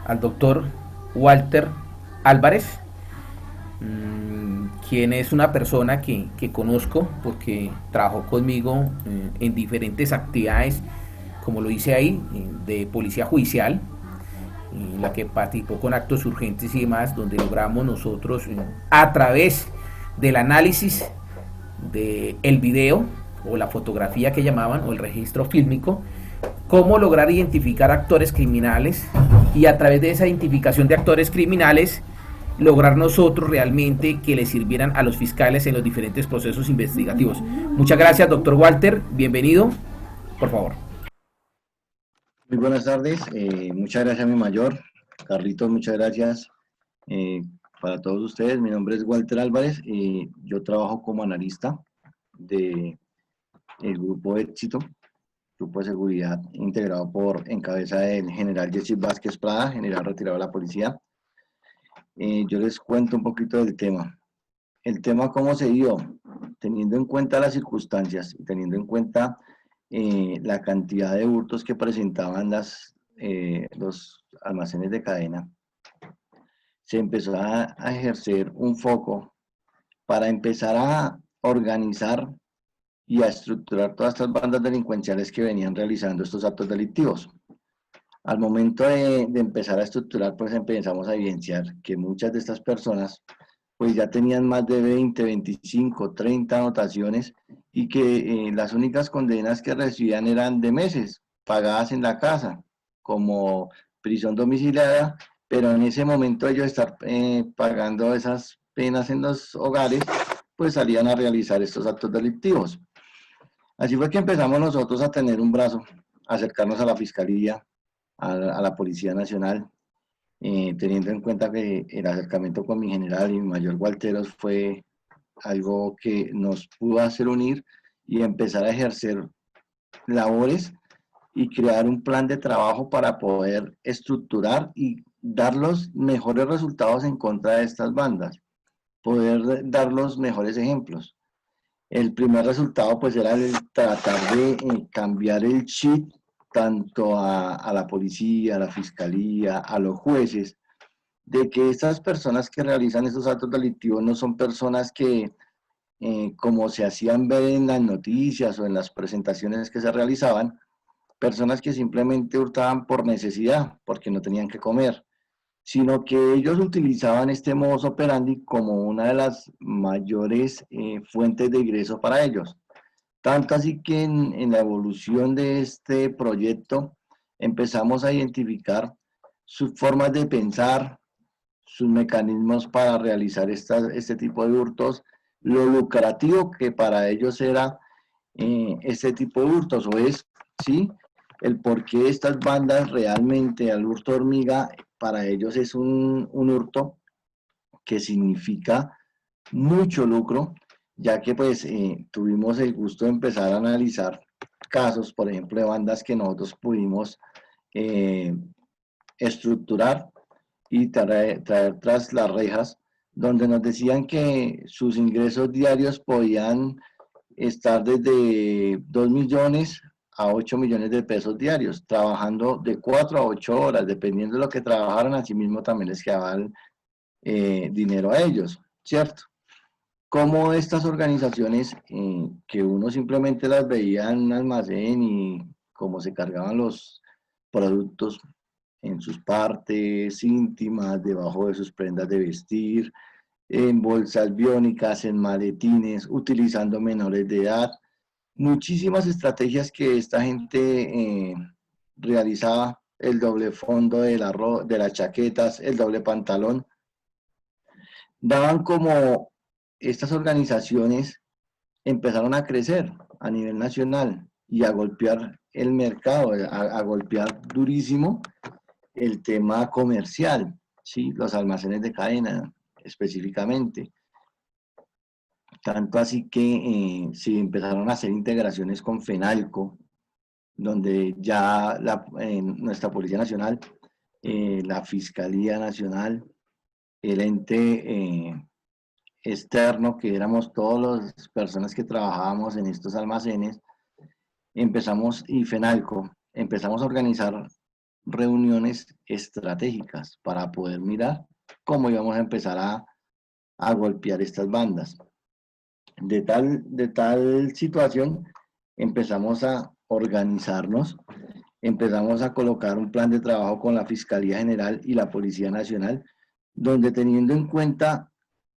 al doctor Walter Álvarez, quien es una persona que conozco porque trabajó conmigo en diferentes actividades, como lo hice ahí, de policía judicial, en la que participó con actos urgentes y demás, donde logramos nosotros, a través del análisis del video o la fotografía que llamaban, o el registro fílmico, cómo lograr identificar actores criminales y a través de esa identificación de actores criminales lograr nosotros realmente que le sirvieran a los fiscales en los diferentes procesos investigativos. Muchas gracias, doctor Walter. Bienvenido. Por favor. Muy buenas tardes, muchas gracias mi mayor, Carlitos, muchas gracias eh, para todos ustedes. Mi nombre es Walter Álvarez y yo trabajo como analista de el Grupo Éxito, Grupo de Seguridad integrado en cabeza del general Jesse Vázquez Prada, general retirado de la policía. Yo les cuento un poquito del tema. El tema cómo se dio, teniendo en cuenta las circunstancias y teniendo en cuenta la cantidad de hurtos que presentaban los almacenes de cadena, se empezó a ejercer un foco para empezar a organizar y a estructurar todas estas bandas delincuenciales que venían realizando estos actos delictivos. Al momento de empezar a estructurar, pues empezamos a evidenciar que muchas de estas personas pues ya tenían más de 20, 25, 30 anotaciones y que las únicas condenas que recibían eran de meses, pagadas en la casa, como prisión domiciliaria, pero en ese momento ellos estar pagando esas penas en los hogares, pues salían a realizar estos actos delictivos. Así fue que empezamos nosotros a tener un brazo, a acercarnos a la Fiscalía, a la Policía Nacional, teniendo en cuenta que el acercamiento con mi general y mi mayor Walteros fue algo que nos pudo hacer unir y empezar a ejercer labores y crear un plan de trabajo para poder estructurar y dar los mejores resultados en contra de estas bandas, poder dar los mejores ejemplos. El primer resultado pues era el tratar de cambiar el chip tanto a la policía, a la fiscalía, a los jueces, de que estas personas que realizan estos actos delictivos no son personas que, como se hacían ver en las noticias o en las presentaciones que se realizaban, personas que simplemente hurtaban por necesidad, porque no tenían que comer, sino que ellos utilizaban este modus operandi como una de las mayores fuentes de ingreso para ellos. Tanto así que en la evolución de este proyecto empezamos a identificar sus formas de pensar, sus mecanismos para realizar este tipo de hurtos, lo lucrativo que para ellos era este tipo de hurtos, o es, ¿sí? El por qué estas bandas realmente, al hurto hormiga, para ellos es un hurto que significa mucho lucro, ya que pues tuvimos el gusto de empezar a analizar casos, por ejemplo, de bandas que nosotros pudimos eh, estructurar y traer tras las rejas, donde nos decían que sus ingresos diarios podían estar desde 2 millones a 8 millones de pesos diarios, trabajando de 4 a 8 horas, dependiendo de lo que trabajaran, así mismo también les quedaban dinero a ellos, ¿cierto? Como estas organizaciones que uno simplemente las veía en un almacén y cómo se cargaban los productos en sus partes íntimas, debajo de sus prendas de vestir, en bolsas biónicas, en maletines, utilizando menores de edad. Muchísimas estrategias que esta gente realizaba, el doble fondo de las chaquetas, el doble pantalón, daban como estas organizaciones empezaron a crecer a nivel nacional y a golpear el mercado, a golpear durísimo el tema comercial, ¿sí? Los almacenes de cadena específicamente. Tanto así que se empezaron a hacer integraciones con FENALCO, donde ya nuestra Policía Nacional, la Fiscalía Nacional, el ente externo, que éramos todas las personas que trabajábamos en estos almacenes, empezamos, y FENALCO, empezamos a organizar reuniones estratégicas para poder mirar cómo íbamos a empezar a golpear estas bandas. De tal situación empezamos a organizarnos, empezamos a colocar un plan de trabajo con la Fiscalía General y la Policía Nacional, donde teniendo en cuenta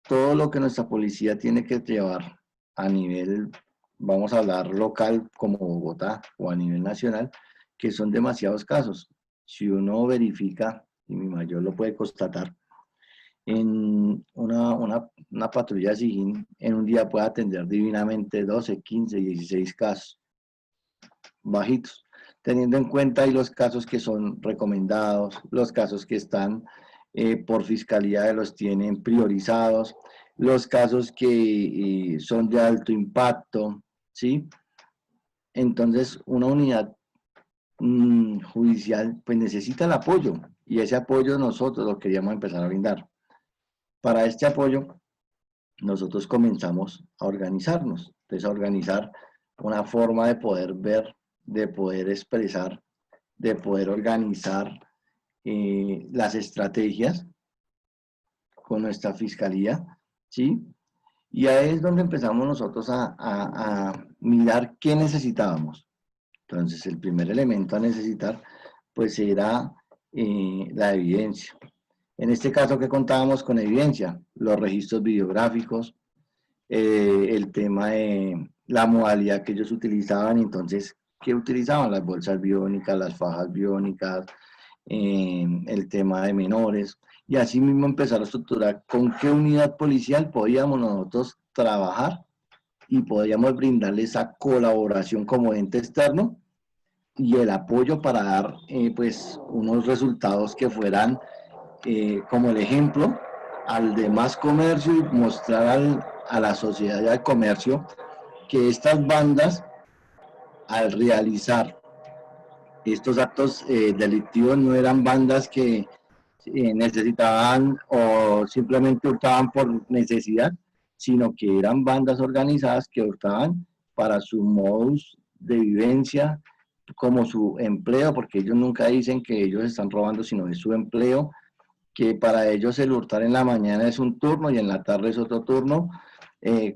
todo lo que nuestra policía tiene que llevar a nivel, vamos a hablar local como Bogotá o a nivel nacional, que son demasiados casos. Si uno verifica, y mi mayor lo puede constatar, en una patrulla SIGIN en un día puede atender divinamente 12, 15, 16 casos bajitos, teniendo en cuenta ahí los casos que son recomendados, los casos que están por fiscalía los tienen priorizados, los casos que son de alto impacto, ¿sí? Entonces, una unidad judicial pues necesita el apoyo y ese apoyo nosotros lo queríamos empezar a brindar. Para este apoyo, nosotros comenzamos a organizarnos, entonces a organizar una forma de poder ver, de poder expresar, de poder organizar las estrategias con nuestra fiscalía, ¿sí? Y ahí es donde empezamos nosotros a mirar qué necesitábamos. Entonces, el primer elemento a necesitar, pues, era la evidencia. En este caso, ¿qué contábamos con evidencia? Los registros videográficos, el tema de la modalidad que ellos utilizaban, entonces, ¿qué utilizaban? Las bolsas biónicas, las fajas biónicas, el tema de menores, y así mismo empezar a estructurar con qué unidad policial podíamos nosotros trabajar y podíamos brindarle esa colaboración como ente externo y el apoyo para dar pues unos resultados que fueran como el ejemplo al demás comercio y mostrar a la sociedad y al comercio que estas bandas al realizar estos actos delictivos no eran bandas que necesitaban o simplemente hurtaban por necesidad, sino que eran bandas organizadas que hurtaban para su modus de vivencia, como su empleo, porque ellos nunca dicen que ellos están robando, sino es su empleo, que para ellos el hurtar en la mañana es un turno y en la tarde es otro turno.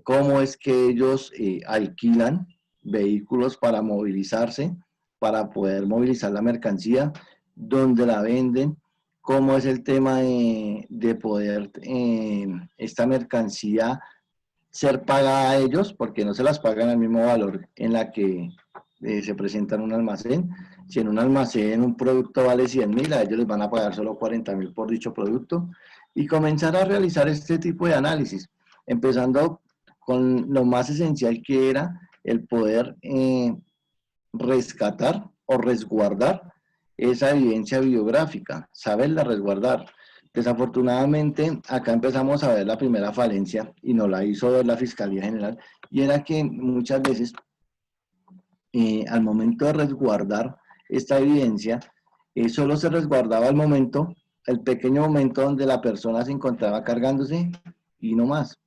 Cómo es que ellos alquilan vehículos para movilizarse, para poder movilizar la mercancía, dónde la venden, cómo es el tema de poder esta mercancía ser pagada a ellos, porque no se las pagan al mismo valor en la que se presenta en un almacén. Si en un almacén un producto vale 100.000, a ellos les van a pagar solo 40.000 por dicho producto, y comenzar a realizar este tipo de análisis, empezando con lo más esencial que era el poder rescatar o resguardar esa evidencia biográfica, saberla resguardar. Desafortunadamente, acá empezamos a ver la primera falencia y nos la hizo ver la Fiscalía General, y era que muchas veces al momento de resguardar esta evidencia, solo se resguardaba el momento, el pequeño momento donde la persona se encontraba cargándose y no más,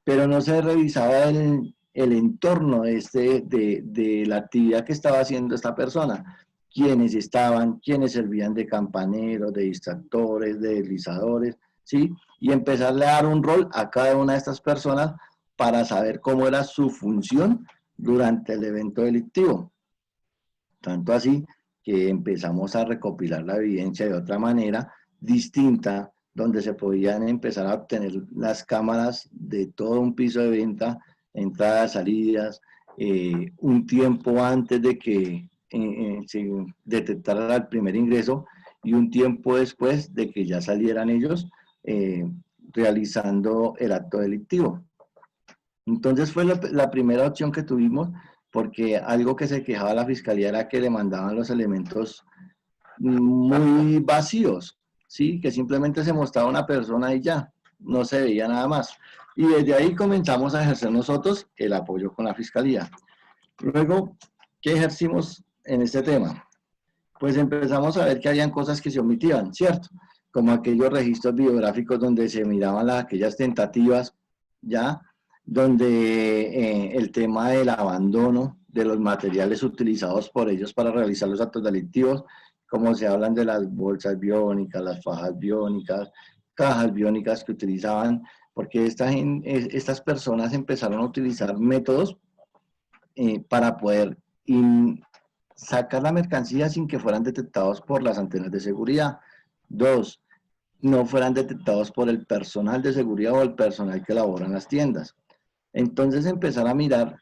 pero no se revisaba el entorno de la actividad que estaba haciendo esta persona, quiénes estaban, quiénes servían de campaneros, de distractores, de deslizadores, ¿sí? Y empezarle a dar un rol a cada una de estas personas para saber cómo era su función durante el evento delictivo. Tanto así que empezamos a recopilar la evidencia de otra manera distinta, donde se podían empezar a obtener las cámaras de todo un piso de venta, entradas, salidas, un tiempo antes de que se detectara el primer ingreso y un tiempo después de que ya salieran ellos realizando el acto delictivo. Entonces fue la primera opción que tuvimos, porque algo que se quejaba la fiscalía era que le mandaban los elementos muy vacíos, ¿sí? Que simplemente se mostraba una persona y ya, no se veía nada más. Y desde ahí comenzamos a ejercer nosotros el apoyo con la fiscalía. Luego, ¿qué ejercimos en este tema? Pues empezamos a ver que habían cosas que se omitían, ¿cierto? Como aquellos registros biográficos donde se miraban aquellas tentativas, ¿ya? Donde el tema del abandono de los materiales utilizados por ellos para realizar los actos delictivos, como se hablan de las bolsas biónicas, las fajas biónicas, cajas biónicas que utilizaban, porque estas personas empezaron a utilizar métodos para poder sacar la mercancía sin que fueran detectados por las antenas de seguridad. Dos, no fueran detectados por el personal de seguridad o el personal que labora en las tiendas. Entonces empezar a mirar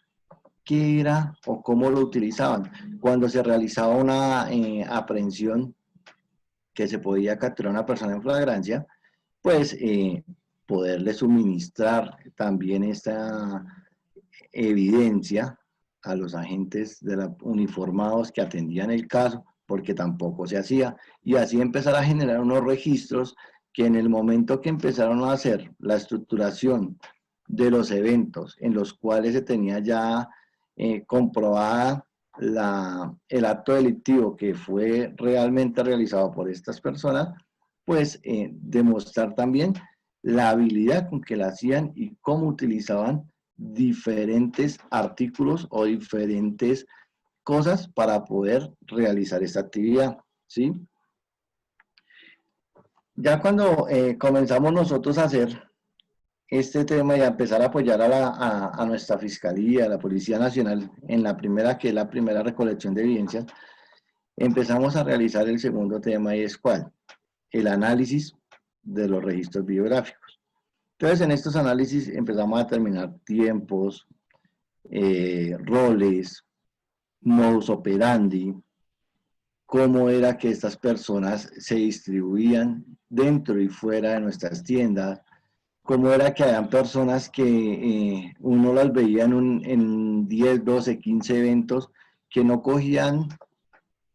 qué era o cómo lo utilizaban. Cuando se realizaba una aprehensión que se podía capturar a una persona en flagrancia, pues poderle suministrar también esta evidencia a los agentes uniformados que atendían el caso, porque tampoco se hacía, y así empezar a generar unos registros que en el momento que empezaron a hacer la estructuración de los eventos en los cuales se tenía ya comprobada el acto delictivo que fue realmente realizado por estas personas, pues demostrar también la habilidad con que la hacían y cómo utilizaban diferentes artículos o diferentes cosas para poder realizar esta actividad, ¿sí? Ya cuando comenzamos nosotros a hacer este tema y a empezar a apoyar a nuestra Fiscalía, a la Policía Nacional, en la primera, que es la primera recolección de evidencias, empezamos a realizar el segundo tema, y es ¿cuál? El análisis de los registros biográficos. Entonces, en estos análisis empezamos a determinar tiempos, roles, modus operandi, cómo era que estas personas se distribuían dentro y fuera de nuestras tiendas, cómo era que habían personas que uno las veía en 10, 12, 15 eventos que no cogían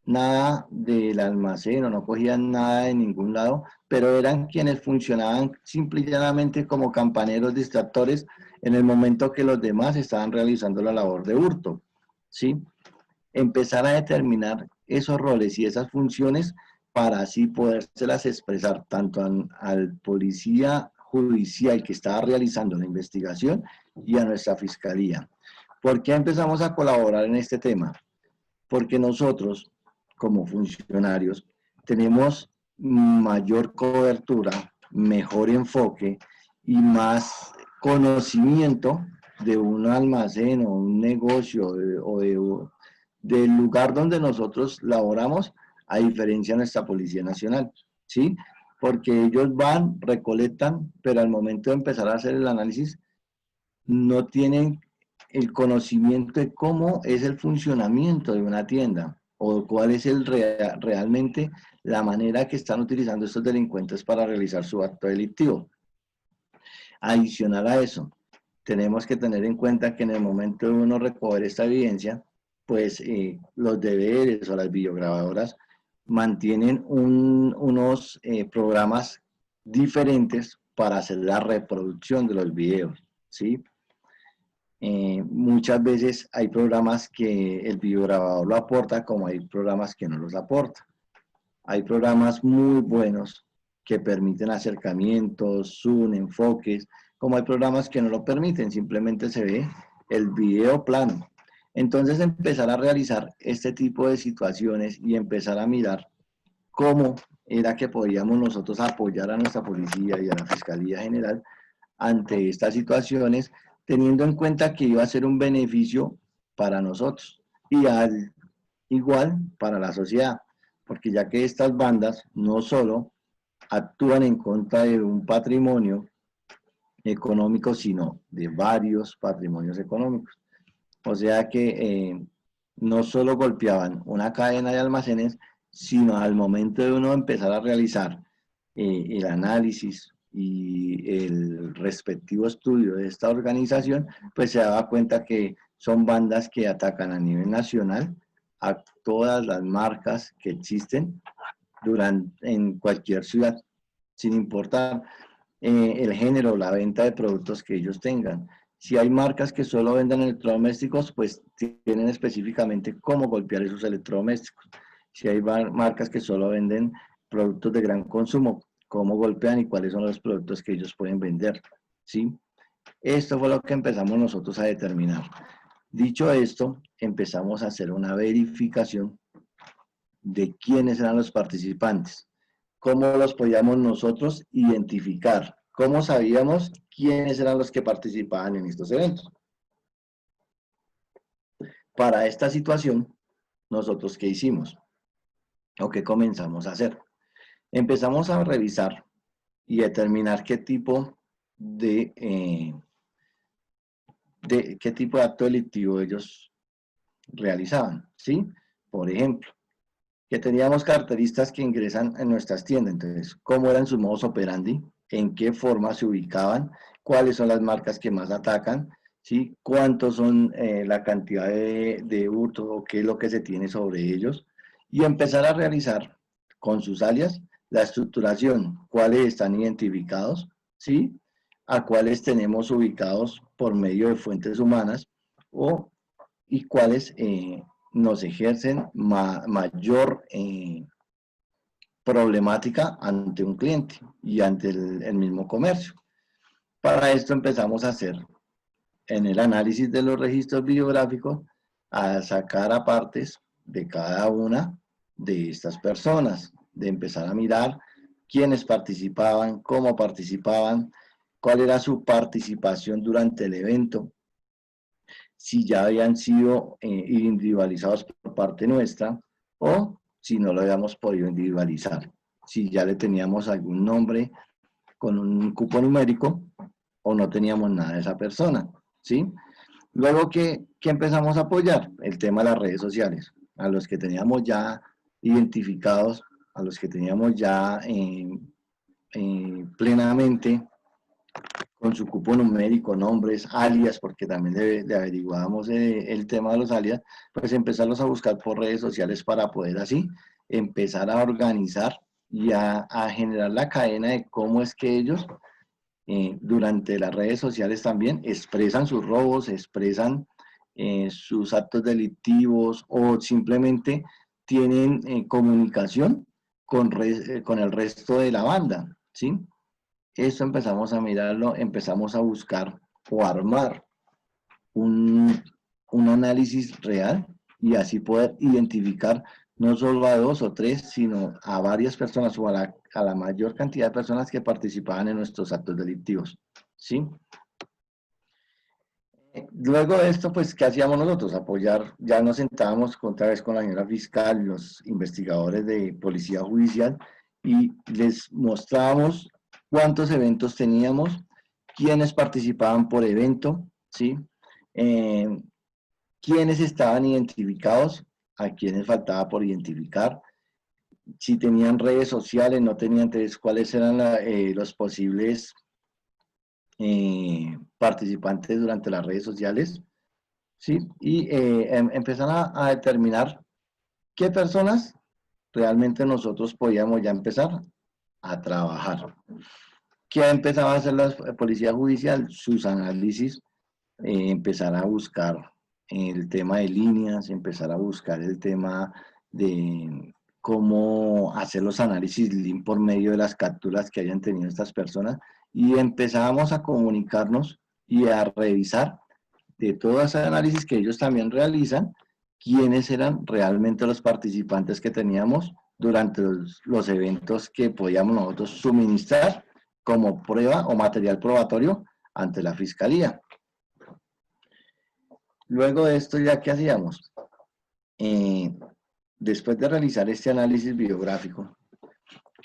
nada del almacén o no cogían nada de ningún lado, pero eran quienes funcionaban simple y llanamente como campaneros distractores en el momento que los demás estaban realizando la labor de hurto, ¿sí? Empezar a determinar esos roles y esas funciones para así podérselas expresar tanto al policía judicial que estaba realizando la investigación y a nuestra fiscalía. ¿Por qué empezamos a colaborar en este tema? Porque nosotros, como funcionarios, tenemos mayor cobertura, mejor enfoque y más conocimiento de un almacén o un negocio del lugar donde nosotros laboramos, a diferencia de nuestra Policía Nacional, ¿sí? Porque ellos van, recolectan, pero al momento de empezar a hacer el análisis, no tienen el conocimiento de cómo es el funcionamiento de una tienda o cuál es realmente la manera que están utilizando estos delincuentes para realizar su acto delictivo. Adicional a eso, tenemos que tener en cuenta que en el momento de uno recoger esta evidencia, pues los deberes o las videograbadoras mantienen unos programas diferentes para hacer la reproducción de los videos, ¿sí? Muchas veces hay programas que el videograbador lo aporta, como hay programas que no los aporta. Hay programas muy buenos que permiten acercamientos, zoom, enfoques, como hay programas que no lo permiten, simplemente se ve el video plano. Entonces empezar a realizar este tipo de situaciones y empezar a mirar cómo era que podíamos nosotros apoyar a nuestra policía y a la Fiscalía General ante estas situaciones, teniendo en cuenta que iba a ser un beneficio para nosotros y igual para la sociedad, porque ya que estas bandas no solo actúan en contra de un patrimonio económico, sino de varios patrimonios económicos. O sea que no solo golpeaban una cadena de almacenes, sino al momento de uno empezar a realizar el análisis y el respectivo estudio de esta organización, pues se daba cuenta que son bandas que atacan a nivel nacional a todas las marcas que existen en cualquier ciudad, sin importar el género, la venta de productos que ellos tengan. Si hay marcas que solo venden electrodomésticos, pues tienen específicamente cómo golpear esos electrodomésticos. Si hay marcas que solo venden productos de gran consumo, cómo golpean y cuáles son los productos que ellos pueden vender, ¿sí? Esto fue lo que empezamos nosotros a determinar. Dicho esto, empezamos a hacer una verificación de quiénes eran los participantes. ¿Cómo los podíamos nosotros identificar? ¿Cómo sabíamos quiénes eran los que participaban en estos eventos? Para esta situación, ¿nosotros qué hicimos? ¿O qué comenzamos a hacer? Empezamos a revisar y determinar qué tipo qué tipo de acto delictivo ellos realizaban, ¿sí? Por ejemplo, que teníamos carteristas que ingresan en nuestras tiendas, entonces, ¿cómo eran sus modos operandi? ¿En qué forma se ubicaban? ¿Cuáles son las marcas que más atacan? ¿Sí? ¿Cuántos son la cantidad de hurto o qué es lo que se tiene sobre ellos? Y empezar a realizar con sus alias la estructuración, cuáles están identificados, ¿sí? A cuáles tenemos ubicados por medio de fuentes humanas y cuáles nos ejercen mayor problemática ante un cliente y ante el mismo comercio. Para esto empezamos a hacer en el análisis de los registros videográficos a sacar apartes de cada una de estas personas, de empezar a mirar quiénes participaban, cómo participaban, cuál era su participación durante el evento, si ya habían sido individualizados por parte nuestra o si no lo habíamos podido individualizar, si ya le teníamos algún nombre con un cupo numérico o no teníamos nada de esa persona, ¿sí? Luego que empezamos a apoyar el tema de las redes sociales, a los que teníamos ya identificados, a los que teníamos ya plenamente con su cupo numérico, nombres, alias, porque también le averiguábamos el tema de los alias, pues empezarlos a buscar por redes sociales para poder así empezar a organizar y a generar la cadena de cómo es que ellos durante las redes sociales también expresan sus robos, expresan sus actos delictivos o simplemente tienen comunicación con el resto de la banda, ¿sí? Esto empezamos a mirarlo, empezamos a buscar o armar un análisis real y así poder identificar no solo a dos o tres, sino a varias personas o a la mayor cantidad de personas que participaban en nuestros actos delictivos, ¿sí? Luego de esto, pues, ¿qué hacíamos nosotros? Apoyar, ya nos sentábamos otra vez con la señora fiscal, los investigadores de policía judicial, y les mostrábamos cuántos eventos teníamos, quiénes participaban por evento, ¿sí? Quiénes estaban identificados, a quiénes faltaba por identificar, si tenían redes sociales, no tenían, entonces, cuáles eran los posibles participantes durante las redes sociales, ¿sí? Y empezar a determinar qué personas realmente nosotros podíamos ya empezar a trabajar. ¿Qué empezaba a hacer la policía judicial? Sus análisis, empezar a buscar el tema de líneas, empezar a buscar el tema de cómo hacer los análisis lean por medio de las capturas que hayan tenido estas personas y empezábamos a comunicarnos y a revisar de todo ese análisis que ellos también realizan, quiénes eran realmente los participantes que teníamos durante los eventos que podíamos nosotros suministrar como prueba o material probatorio ante la fiscalía. Luego de esto, ¿ya qué hacíamos? Después de realizar este análisis biográfico,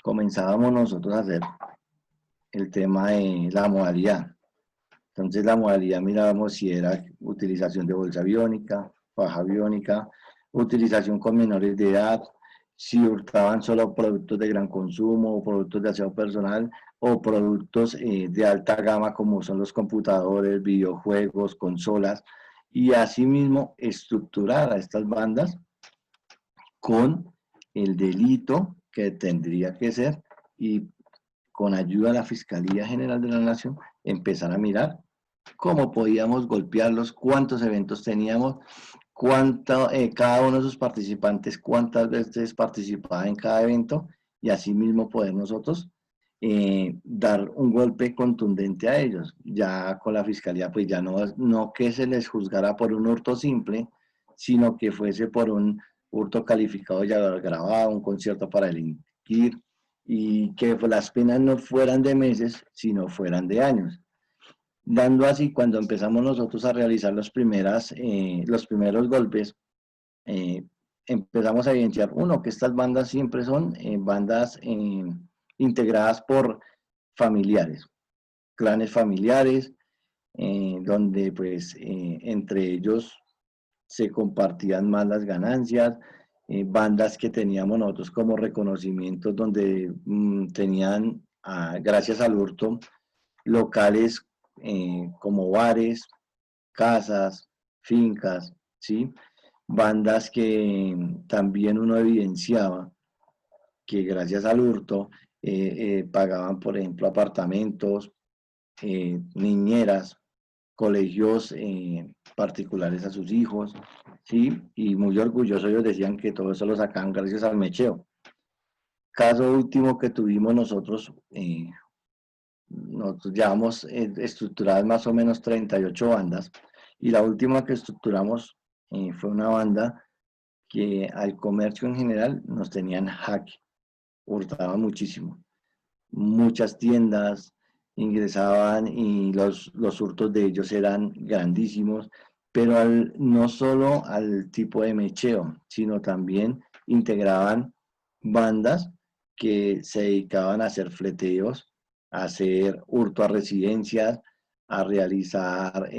comenzábamos nosotros a hacer el tema de la modalidad. Entonces, la modalidad mirábamos si era utilización de bolsa biónica, faja biónica, utilización con menores de edad, si hurtaban solo productos de gran consumo o productos de aseo personal o productos de alta gama como son los computadores, videojuegos, consolas, y asimismo estructurar a estas bandas con el delito que tendría que ser y con ayuda de la Fiscalía General de la Nación empezar a mirar cómo podíamos golpearlos, cuántos eventos teníamos, cada uno de sus participantes, cuántas veces participaba en cada evento y asimismo poder nosotros dar un golpe contundente a ellos. Ya con la Fiscalía, pues ya no que se les juzgara por un hurto simple, sino que fuese por un hurto calificado y agravado, un concierto para delinquir, y que las penas no fueran de meses, sino fueran de años. Dando así, cuando empezamos nosotros a realizar los primeros golpes, eh, empezamos a evidenciar, uno, que estas bandas siempre son bandas integradas por familiares, clanes familiares, donde pues entre ellos se compartían más las ganancias, bandas que teníamos nosotros como reconocimientos donde tenían, gracias al hurto, locales como bares, casas, fincas, ¿sí? Bandas que también uno evidenciaba que gracias al hurto pagaban, por ejemplo, apartamentos, niñeras, colegios particulares a sus hijos, ¿sí? Y muy orgullosos ellos decían que todo eso lo sacaban gracias al mecheo. Caso último que tuvimos nosotros llevamos estructuradas más o menos 38 bandas, y la última que estructuramos fue una banda que al comercio en general nos tenían jaque, hurtaban muchísimo. Muchas tiendas ingresaban y los hurtos de ellos eran grandísimos, pero no solo al tipo de mecheo, sino también integraban bandas que se dedicaban a hacer fleteos, a hacer hurto a residencias, a realizar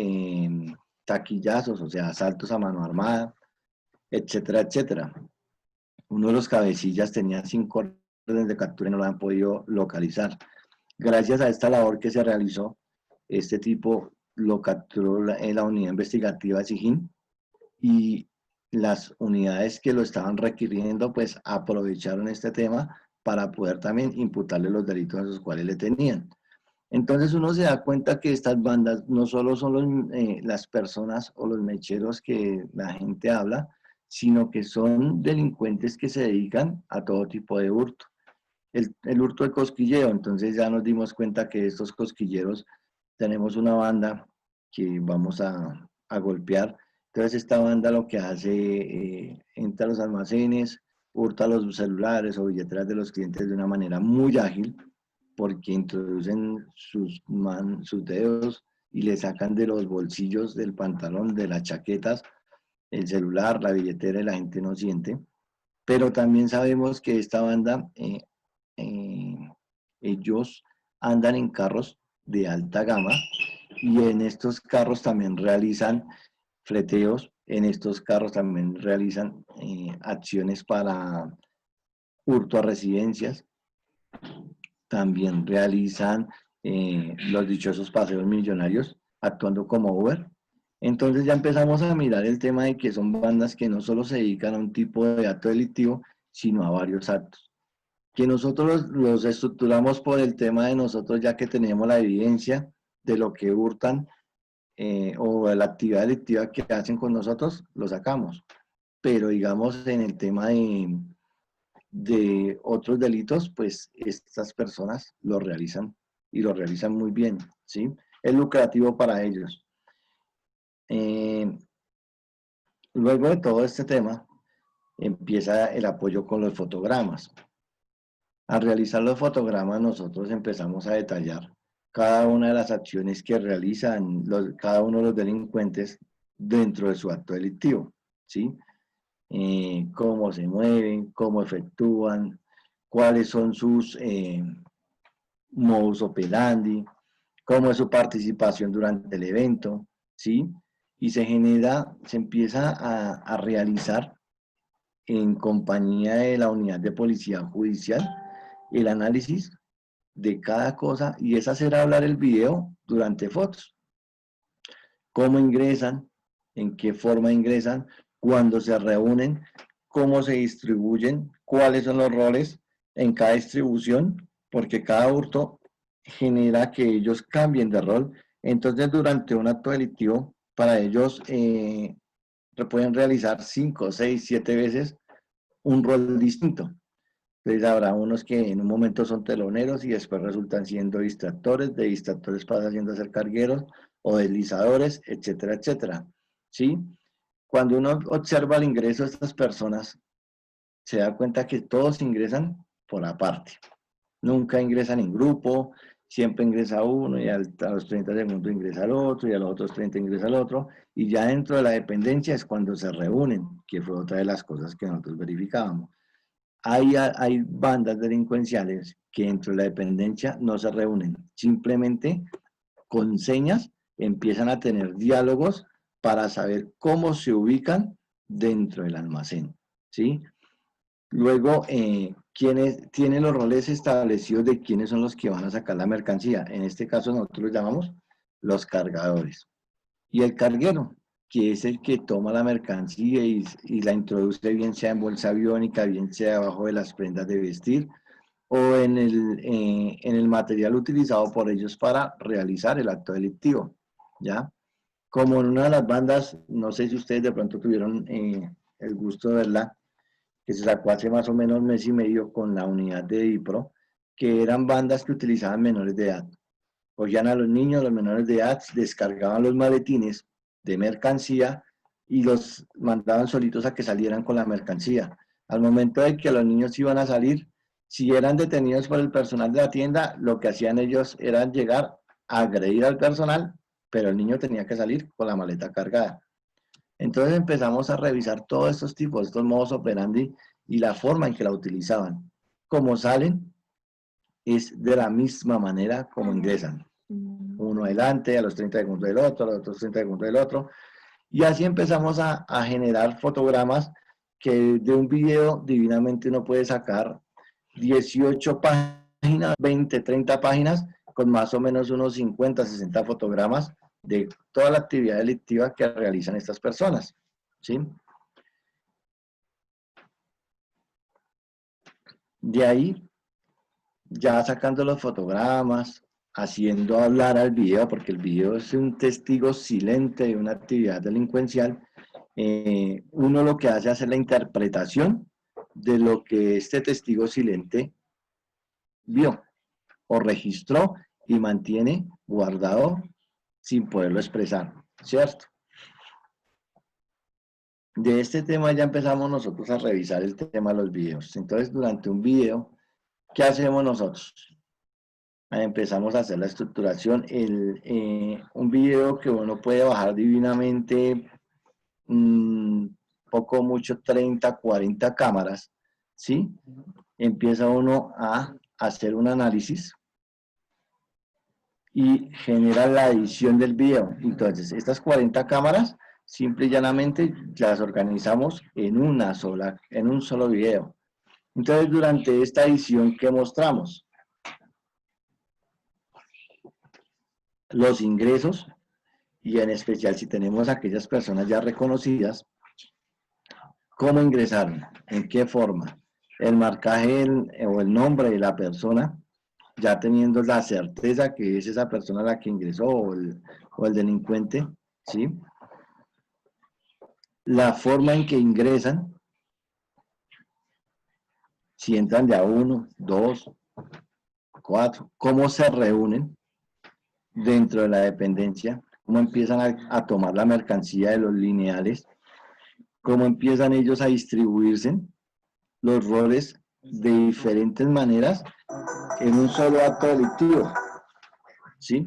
taquillazos, o sea, asaltos a mano armada, etcétera, etcétera. Uno de los cabecillas tenía 5 órdenes de captura y no lo han podido localizar. Gracias a esta labor que se realizó, este tipo lo capturó la unidad investigativa de SIGIN, y las unidades que lo estaban requiriendo pues aprovecharon este tema para poder también imputarle los delitos a los cuales le tenían. Entonces uno se da cuenta que estas bandas no solo son las personas o los mecheros que la gente habla, sino que son delincuentes que se dedican a todo tipo de hurto. El hurto de cosquilleo, entonces ya nos dimos cuenta que estos cosquilleros tenemos una banda que vamos a golpear. Entonces esta banda lo que hace, entra a los almacenes, hurta los celulares o billeteras de los clientes de una manera muy ágil, porque introducen sus dedos y le sacan de los bolsillos del pantalón, de las chaquetas, el celular, la billetera, y la gente no siente. Pero también sabemos que esta banda, eh, ellos andan en carros de alta gama, y en estos carros también realizan fleteos, en estos carros también realizan acciones para hurto a residencias, también realizan los dichosos paseos millonarios actuando como Uber. Entonces ya empezamos a mirar el tema de que son bandas que no solo se dedican a un tipo de acto delictivo, sino a varios actos. Que nosotros los estructuramos por el tema de nosotros, ya que tenemos la evidencia de lo que hurtan o de la actividad delictiva que hacen con nosotros, lo sacamos. Pero digamos en el tema de otros delitos, pues estas personas lo realizan y lo realizan muy bien, ¿sí? Es lucrativo para ellos. Luego de todo este tema, empieza el apoyo con los fotogramas. Al realizar los fotogramas, nosotros empezamos a detallar cada una de las acciones que realizan cada uno de los delincuentes dentro de su acto delictivo, ¿sí? Cómo se mueven, cómo efectúan, cuáles son sus modus operandi, cómo es su participación durante el evento, ¿sí? Y se empieza a realizar en compañía de la unidad de policía judicial el análisis de cada cosa, y es hacer hablar el video durante fotos. Cómo ingresan, en qué forma ingresan, cuándo se reúnen, cómo se distribuyen, cuáles son los roles en cada distribución, porque cada hurto genera que ellos cambien de rol. Entonces, durante un acto delictivo, para ellos pueden realizar 5, 6, 7 veces un rol distinto. Entonces habrá unos que en un momento son teloneros y después resultan siendo distractores, de distractores pasan a ser cargueros o deslizadores, etcétera, etcétera. ¿Sí? Cuando uno observa el ingreso de estas personas, se da cuenta que todos ingresan por aparte. Nunca ingresan en grupo, siempre ingresa uno y a los 30 segundos ingresa el otro y a los otros 30 ingresa el otro. Y ya dentro de la dependencia es cuando se reúnen, que fue otra de las cosas que nosotros verificábamos. Hay bandas delincuenciales que dentro de la dependencia no se reúnen, simplemente con señas empiezan a tener diálogos para saber cómo se ubican dentro del almacén, ¿sí? Luego, quienes tienen los roles establecidos de quiénes son los que van a sacar la mercancía. En este caso nosotros los llamamos los cargadores. Y el carguero, que es el que toma la mercancía y la introduce, bien sea en bolsa aviónica, bien sea debajo de las prendas de vestir, o en el material utilizado por ellos para realizar el acto delictivo, ¿ya? Como en una de las bandas, no sé si ustedes de pronto tuvieron el gusto de verla, que se sacó hace más o menos mes y medio con la unidad de DIPRO, que eran bandas que utilizaban menores de edad. Cogían a los niños, los menores de edad, descargaban los maletines de mercancía y los mandaban solitos a que salieran con la mercancía. Al momento de que los niños iban a salir, si eran detenidos por el personal de la tienda, lo que hacían ellos era llegar a agredir al personal, pero el niño tenía que salir con la maleta cargada. Entonces empezamos a revisar todos estos tipos, estos modos operandi y la forma en que la utilizaban. Como salen, es de la misma manera como ingresan. Uno adelante, a los 30 segundos del otro, a los otros 30 segundos del otro. Y así empezamos a generar fotogramas que de un video divinamente uno puede sacar 18 páginas, 20, 30 páginas, con más o menos unos 50, 60 fotogramas de toda la actividad delictiva que realizan estas personas, ¿sí? De ahí, ya sacando los fotogramas, haciendo hablar al video, porque el video es un testigo silente de una actividad delincuencial, uno lo que hace es hacer la interpretación de lo que este testigo silente vio o registró y mantiene guardado sin poderlo expresar, ¿cierto? De este tema ya empezamos nosotros a revisar el tema de los videos. Entonces, durante un video, ¿qué hacemos nosotros? Empezamos a hacer la estructuración. Un video que uno puede bajar divinamente, poco mucho, 30, 40 cámaras, ¿sí? Empieza uno a hacer un análisis y genera la edición del video. Entonces, estas 40 cámaras, simple y llanamente, las organizamos en un solo video. Entonces, durante esta edición, ¿qué mostramos? Los ingresos, y en especial si tenemos aquellas personas ya reconocidas, cómo ingresaron, en qué forma, el marcaje o el nombre de la persona, ya teniendo la certeza que es esa persona la que ingresó o el delincuente, ¿sí? La forma en que ingresan, si entran de a 1, 2, 4, cómo se reúnen dentro de la dependencia, cómo empiezan a tomar la mercancía de los lineales, cómo empiezan ellos a distribuirse los roles de diferentes maneras en un solo acto delictivo, ¿sí?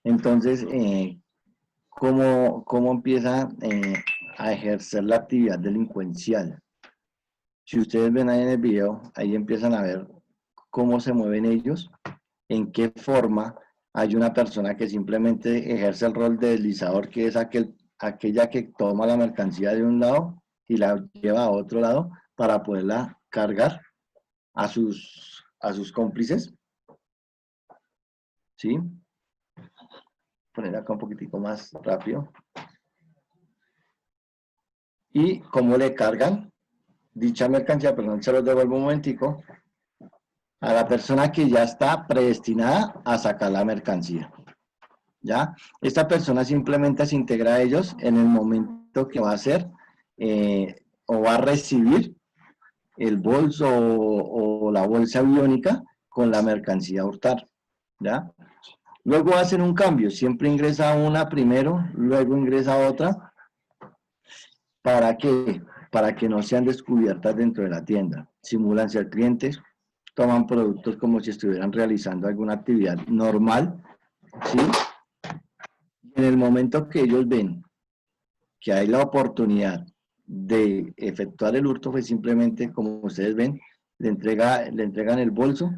Entonces, ¿cómo empieza a ejercer la actividad delincuencial? Si ustedes ven ahí en el video, ahí empiezan a ver cómo se mueven ellos, en qué forma. Hay una persona que simplemente ejerce el rol de deslizador, que es aquella que toma la mercancía de un lado y la lleva a otro lado para poderla cargar a sus cómplices, ¿sí? Poner acá un poquitico más rápido. Y cómo le cargan dicha mercancía, perdón, se los devuelvo un momentico, a la persona que ya está predestinada a sacar la mercancía, ¿ya? Esta persona simplemente se integra a ellos en el momento que va a hacer o va a recibir el bolso o la bolsa aviónica con la mercancía a hurtar, ¿ya? Luego hacen un cambio, siempre ingresa una primero, luego ingresa otra. ¿Para qué? Para que no sean descubiertas dentro de la tienda. Simulan ser clientes, toman productos como si estuvieran realizando alguna actividad normal, ¿sí? En el momento que ellos ven que hay la oportunidad de efectuar el hurto, pues simplemente, como ustedes ven, le entregan el bolso.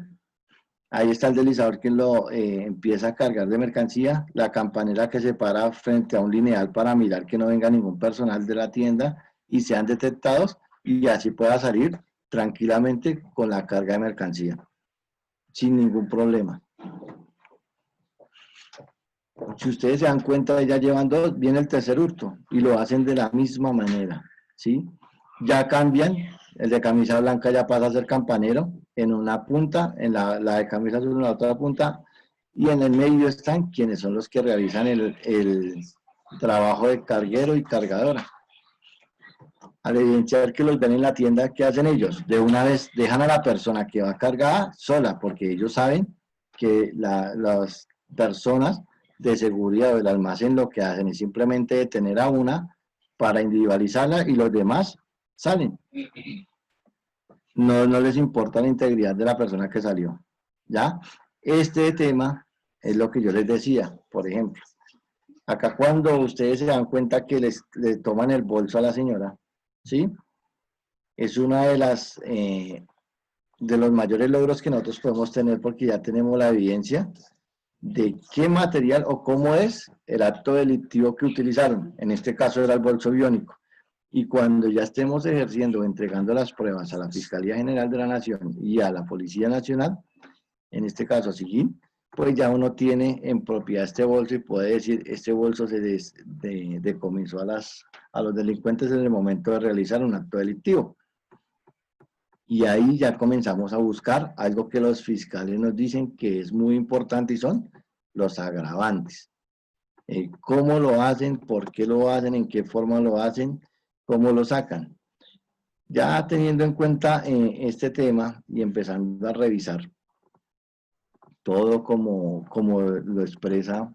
Ahí está el deslizador que lo empieza a cargar de mercancía, la campanera que se para frente a un lineal para mirar que no venga ningún personal de la tienda y sean detectados y así pueda salir tranquilamente con la carga de mercancía, sin ningún problema. Si ustedes se dan cuenta, ya llevan dos, viene el tercer hurto y lo hacen de la misma manera, ¿sí? Ya cambian, el de camisa blanca ya pasa a ser campanero en una punta, en la de camisa azul en la otra punta, y en el medio están quienes son los que realizan el trabajo de carguero y cargadora. Al evidenciar que los ven en la tienda, ¿qué hacen ellos? De una vez dejan a la persona que va cargada sola, porque ellos saben que las personas de seguridad del almacén lo que hacen es simplemente detener a una para individualizarla y los demás salen. No les importa la integridad de la persona que salió. ¿Ya? Este tema es lo que yo les decía, por ejemplo. Acá cuando ustedes se dan cuenta que le toman el bolso a la señora, ¿sí? Es una de los mayores logros que nosotros podemos tener porque ya tenemos la evidencia de qué material o cómo es el acto delictivo que utilizaron. En este caso era el bolso biónico. Y cuando ya estemos ejerciendo o entregando las pruebas a la Fiscalía General de la Nación y a la Policía Nacional, en este caso a SIGIN, pues ya uno tiene en propiedad este bolso y puede decir, este bolso se decomisó a los delincuentes en el momento de realizar un acto delictivo. Y ahí ya comenzamos a buscar algo que los fiscales nos dicen que es muy importante y son los agravantes. ¿Cómo lo hacen? ¿Por qué lo hacen? ¿En qué forma lo hacen? ¿Cómo lo sacan? Ya teniendo en cuenta este tema y empezando a revisar todo como lo expresamos,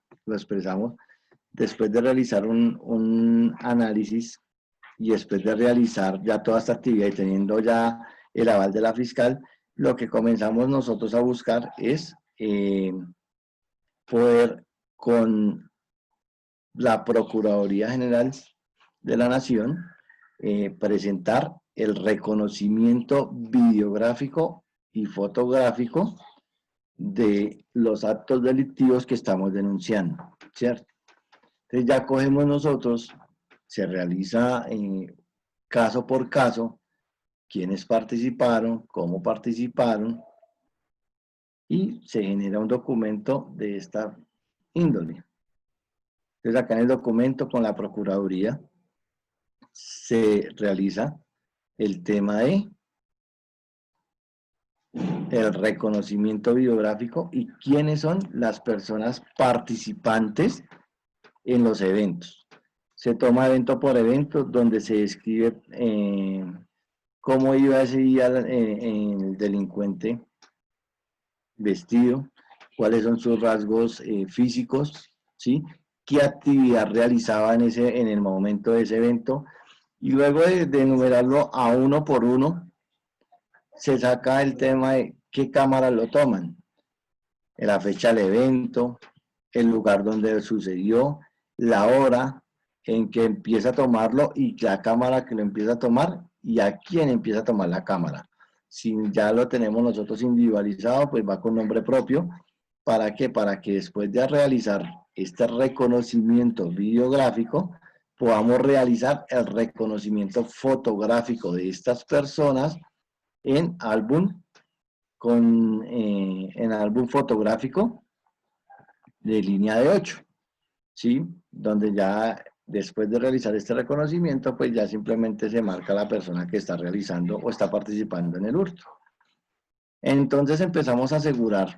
después de realizar un análisis y después de realizar ya toda esta actividad y teniendo ya el aval de la fiscal, lo que comenzamos nosotros a buscar es poder con la Procuraduría General de la Nación presentar el reconocimiento videográfico y fotográfico de los actos delictivos que estamos denunciando, ¿cierto? Entonces ya cogemos nosotros, se realiza caso por caso, quiénes participaron, cómo participaron, y se genera un documento de esta índole. Entonces acá en el documento con la Procuraduría se realiza el tema de el reconocimiento biográfico y quiénes son las personas participantes en los eventos. Se toma evento por evento donde se describe cómo iba ese día el delincuente vestido, cuáles son sus rasgos físicos, ¿sí? Qué actividad realizaba en el momento de ese evento, y luego de enumerarlo a uno por uno, se saca el tema de qué cámaras lo toman, la fecha del evento, el lugar donde sucedió, la hora en que empieza a tomarlo y la cámara que lo empieza a tomar y a quién empieza a tomar la cámara. Si ya lo tenemos nosotros individualizado, pues va con nombre propio. ¿Para qué? Para que después de realizar este reconocimiento videográfico, podamos realizar el reconocimiento fotográfico de estas personas en álbum, en álbum fotográfico de línea de 8, ¿sí? Donde ya después de realizar este reconocimiento, pues ya simplemente se marca la persona que está realizando o está participando en el hurto. Entonces empezamos a asegurar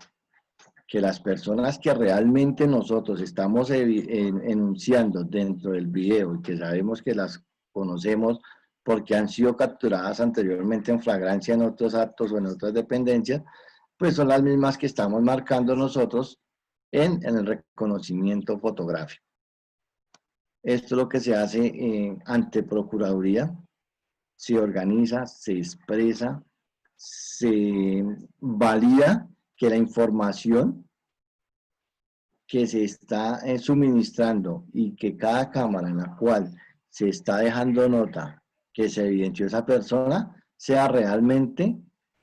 que las personas que realmente nosotros estamos enunciando dentro del video y que sabemos que las conocemos porque han sido capturadas anteriormente en flagrancia en otros actos o en otras dependencias, pues son las mismas que estamos marcando nosotros en el reconocimiento fotográfico. Esto es lo que se hace ante Procuraduría, se organiza, se expresa, se valida que la información que se está suministrando y que cada cámara en la cual se está dejando nota que se evidenció esa persona, sea realmente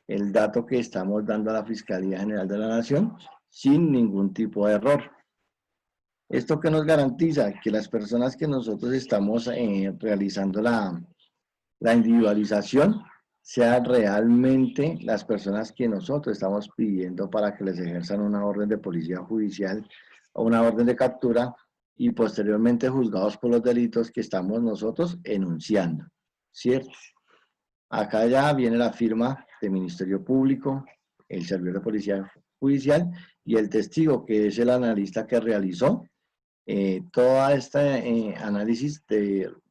el dato que estamos dando a la Fiscalía General de la Nación sin ningún tipo de error. ¿Esto que nos garantiza? Que las personas que nosotros estamos realizando la individualización sean realmente las personas que nosotros estamos pidiendo para que les ejerzan una orden de policía judicial o una orden de captura y posteriormente juzgados por los delitos que estamos nosotros enunciando, ¿cierto? Acá ya viene la firma del Ministerio Público, el servidor de policía judicial y el testigo, que es el analista que realizó todo este análisis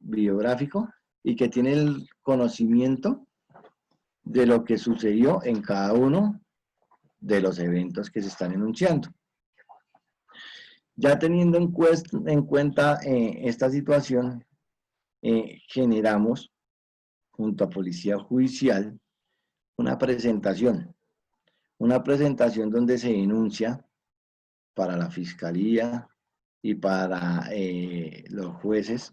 biográfico y que tiene el conocimiento de lo que sucedió en cada uno de los eventos que se están enunciando. Ya teniendo en cuenta esta situación, generamos junto a Policía Judicial una presentación donde se denuncia para la Fiscalía y para los jueces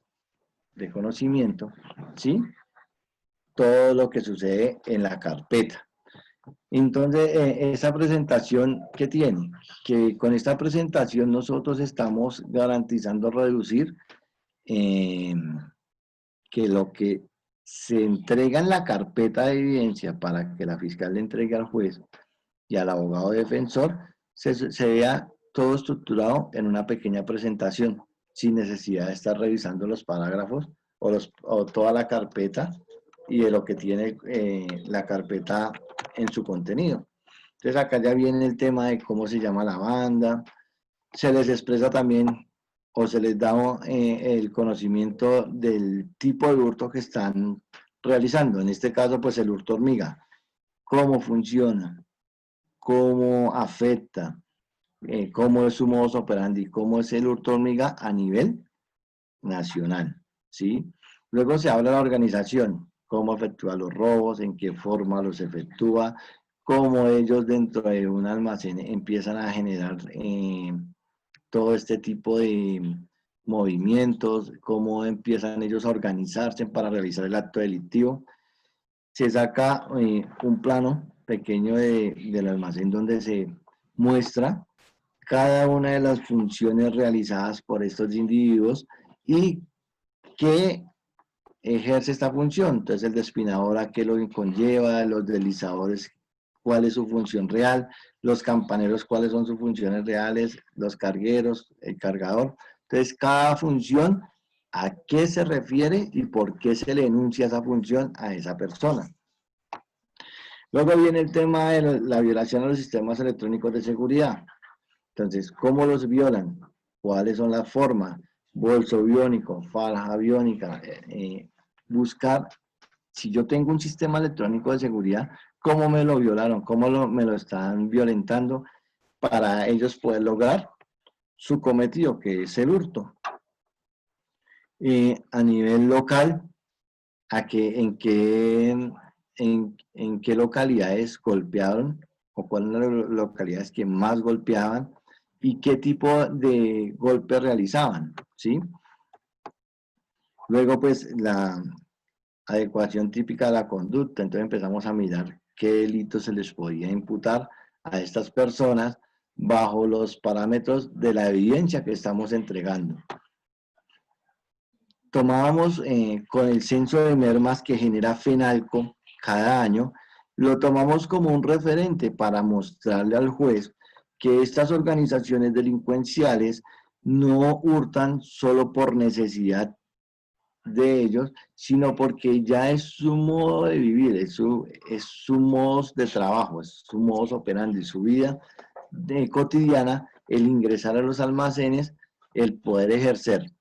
de conocimiento, ¿sí? Todo lo que sucede en la carpeta. Entonces, esa presentación, ¿qué tiene? Que con esta presentación nosotros estamos garantizando reducir que lo que se entrega en la carpeta de evidencia para que la fiscal le entregue al juez y al abogado defensor, se vea todo estructurado en una pequeña presentación, sin necesidad de estar revisando los parágrafos o toda la carpeta y de lo que tiene la carpeta en su contenido. Entonces acá ya viene el tema de cómo se llama la banda, se les expresa también o se les da el conocimiento del tipo de hurto que están realizando. En este caso, pues el hurto hormiga, cómo funciona, cómo afecta, cómo es su modus operandi, cómo es el hurto hormiga a nivel nacional, ¿sí? Luego se habla de la organización, cómo efectúa los robos, en qué forma los efectúa, cómo ellos dentro de un almacén empiezan a generar todo este tipo de movimientos, cómo empiezan ellos a organizarse para realizar el acto delictivo. Se saca un plano pequeño del almacén donde se muestra cada una de las funciones realizadas por estos individuos y qué ejerce esta función. Entonces el despinador a qué lo conlleva, los deslizadores cuál es su función real, los campaneros cuáles son sus funciones reales, los cargueros, el cargador. Entonces cada función a qué se refiere y por qué se le enuncia esa función a esa persona. Luego viene el tema de la violación a los sistemas electrónicos de seguridad. Entonces, ¿cómo los violan? ¿Cuáles son las formas? Bolso biónico, faja biónica, buscar, si yo tengo un sistema electrónico de seguridad, ¿cómo me lo violaron? ¿Cómo me lo están violentando para ellos poder lograr su cometido, que es el hurto? A nivel local, en qué localidades golpearon o cuáles eran las localidades que más golpeaban y qué tipo de golpe realizaban, ¿sí? Luego, pues, la adecuación típica de la conducta. Entonces empezamos a mirar qué delitos se les podía imputar a estas personas bajo los parámetros de la evidencia que estamos entregando. Tomábamos con el censo de mermas que genera FENALCO cada año, lo tomamos como un referente para mostrarle al juez que estas organizaciones delincuenciales no hurtan solo por necesidad de ellos, sino porque ya es su modo de vivir, es su modo de trabajo, es su modus operandi, su vida cotidiana, el ingresar a los almacenes, el poder ejercer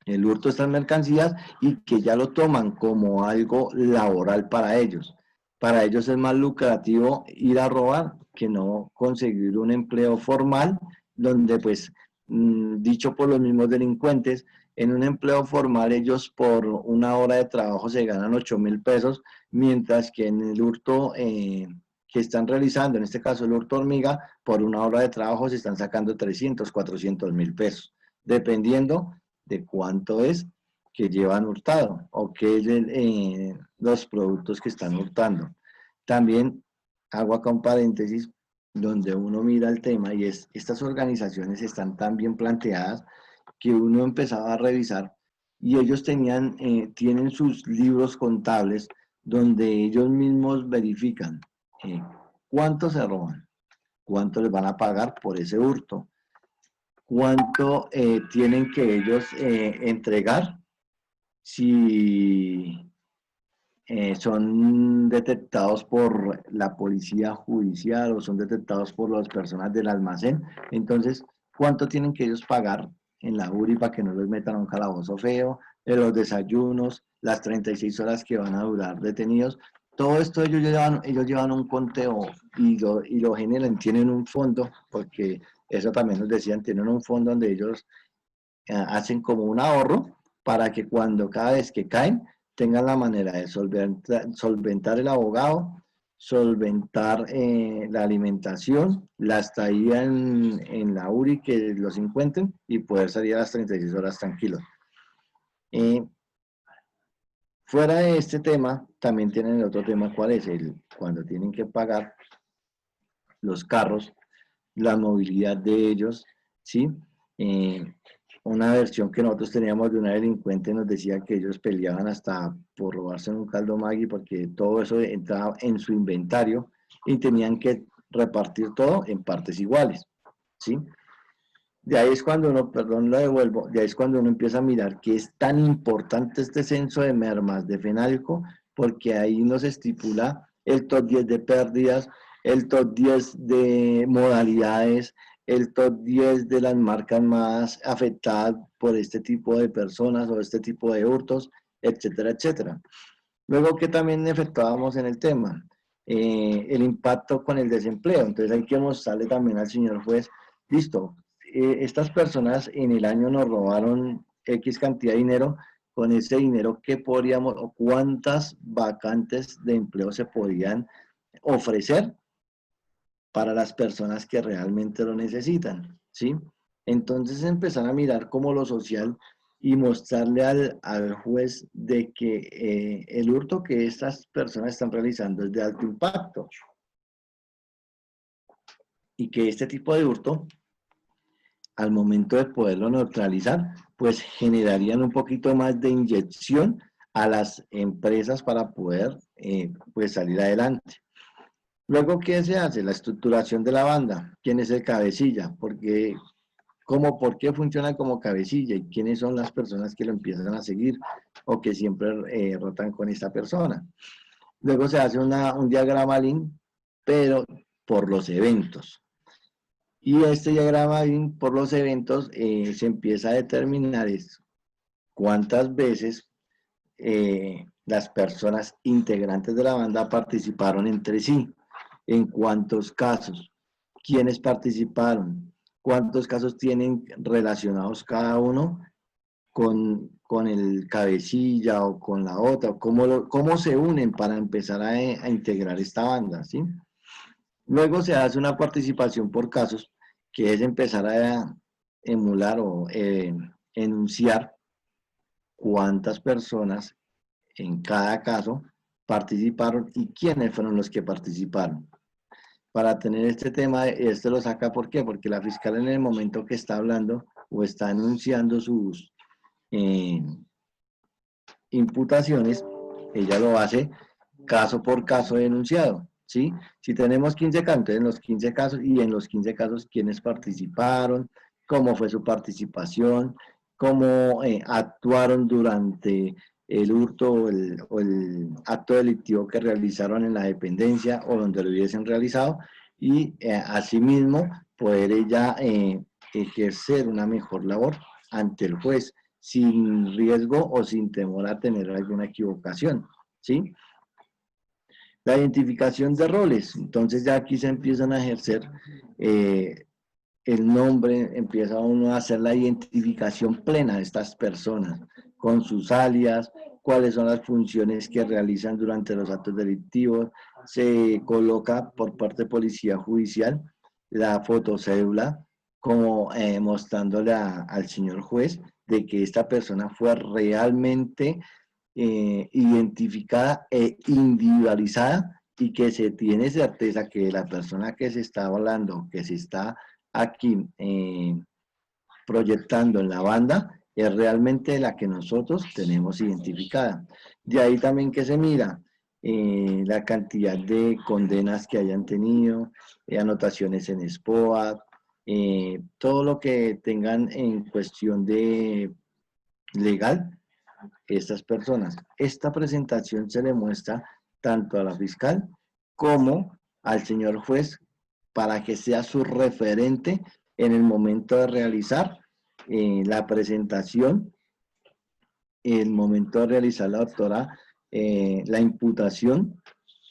el hurto de estas mercancías y que ya lo toman como algo laboral para ellos. Para ellos es más lucrativo ir a robar que no conseguir un empleo formal donde pues, dicho por los mismos delincuentes, en un empleo formal ellos por una hora de trabajo se ganan 8.000 pesos, mientras que en el hurto que están realizando, en este caso el hurto hormiga, por una hora de trabajo se están sacando 300, 400.000 pesos, dependiendo de cuánto es que llevan hurtado o qué es los productos que están hurtando. También hago acá un paréntesis donde uno mira el tema y es, estas organizaciones están tan bien planteadas que uno empezaba a revisar y ellos tienen sus libros contables donde ellos mismos verifican cuánto se roban, cuánto les van a pagar por ese hurto, cuánto tienen que ellos entregar si son detectados por la policía judicial o son detectados por las personas del almacén. Entonces, ¿cuánto tienen que ellos pagar en la URI para que no los metan a un calabozo feo? En los desayunos, las 36 horas que van a durar detenidos. Todo esto ellos llevan un conteo y lo generan, tienen un fondo, porque eso también nos decían, tienen un fondo donde ellos hacen como un ahorro para que cuando cada vez que caen tengan la manera de solventar el abogado, solventar la alimentación, la estadía en la URI que los encuentren y poder salir a las 36 horas tranquilos. Fuera de este tema, también tienen el otro tema, ¿cuál es? Cuando tienen que pagar los carros, la movilidad de ellos, ¿sí? Una versión que nosotros teníamos de una delincuente nos decía que ellos peleaban hasta por robarse en un caldo Maggi porque todo eso entraba en su inventario y tenían que repartir todo en partes iguales, ¿sí? De ahí es cuando uno, perdón, lo devuelvo, de ahí es cuando uno empieza a mirar que es tan importante este censo de mermas de FENALCO, porque ahí nos estipula el top 10 de pérdidas, el top 10 de modalidades, el top 10 de las marcas más afectadas por este tipo de personas o este tipo de hurtos, etcétera, etcétera. Luego, que también efectuábamos en el tema? El impacto con el desempleo. Entonces hay que mostrarle también al señor juez, listo, estas personas en el año nos robaron X cantidad de dinero, con ese dinero, ¿qué podríamos o cuántas vacantes de empleo se podían ofrecer para las personas que realmente lo necesitan? ¿Sí? Entonces empezar a mirar como lo social y mostrarle al juez de que el hurto que estas personas están realizando es de alto impacto y que este tipo de hurto, al momento de poderlo neutralizar, pues generarían un poquito más de inyección a las empresas para poder pues salir adelante. Luego, ¿qué se hace? La estructuración de la banda. ¿Quién es el cabecilla? Porque ¿por qué funciona como cabecilla? ¿Y quiénes son las personas que lo empiezan a seguir o que siempre rotan con esta persona? Luego se hace un diagrama Lean, pero por los eventos. Y este diagrama Lean por los eventos se empieza a determinar cuántas veces las personas integrantes de la banda participaron entre sí, en cuántos casos, quiénes participaron, cuántos casos tienen relacionados cada uno con el cabecilla o con la otra, cómo se unen para empezar a integrar esta banda, ¿sí? Luego se hace una participación por casos, que es empezar a emular o enunciar cuántas personas en cada caso participaron y quiénes fueron los que participaron. Para tener este tema, este lo saca, ¿por qué? Porque la fiscal en el momento que está hablando o está anunciando sus imputaciones, ella lo hace caso por caso denunciado, ¿sí? Si tenemos 15 casos, entonces en los 15 casos, y en los 15 casos, quiénes participaron, cómo fue su participación, cómo actuaron durante el hurto o el acto delictivo que realizaron en la dependencia o donde lo hubiesen realizado, y asimismo poder ella ejercer una mejor labor ante el juez sin riesgo o sin temor a tener alguna equivocación, ¿sí? La identificación de roles, entonces ya aquí se empiezan a ejercer el nombre, empieza uno a hacer la identificación plena de estas personas, con sus alias, cuáles son las funciones que realizan durante los actos delictivos, se coloca por parte de Policía Judicial la fotocédula como mostrándole al señor juez de que esta persona fue realmente identificada e individualizada y que se tiene certeza que la persona que se está hablando, que se está aquí proyectando en la banda, es realmente la que nosotros tenemos identificada. De ahí también que se mira la cantidad de condenas que hayan tenido, anotaciones en SPOA, todo lo que tengan en cuestión de legal estas personas. Esta presentación se le muestra tanto a la fiscal como al señor juez para que sea su referente en el momento de realizar la presentación, el momento de realizar la doctora, la imputación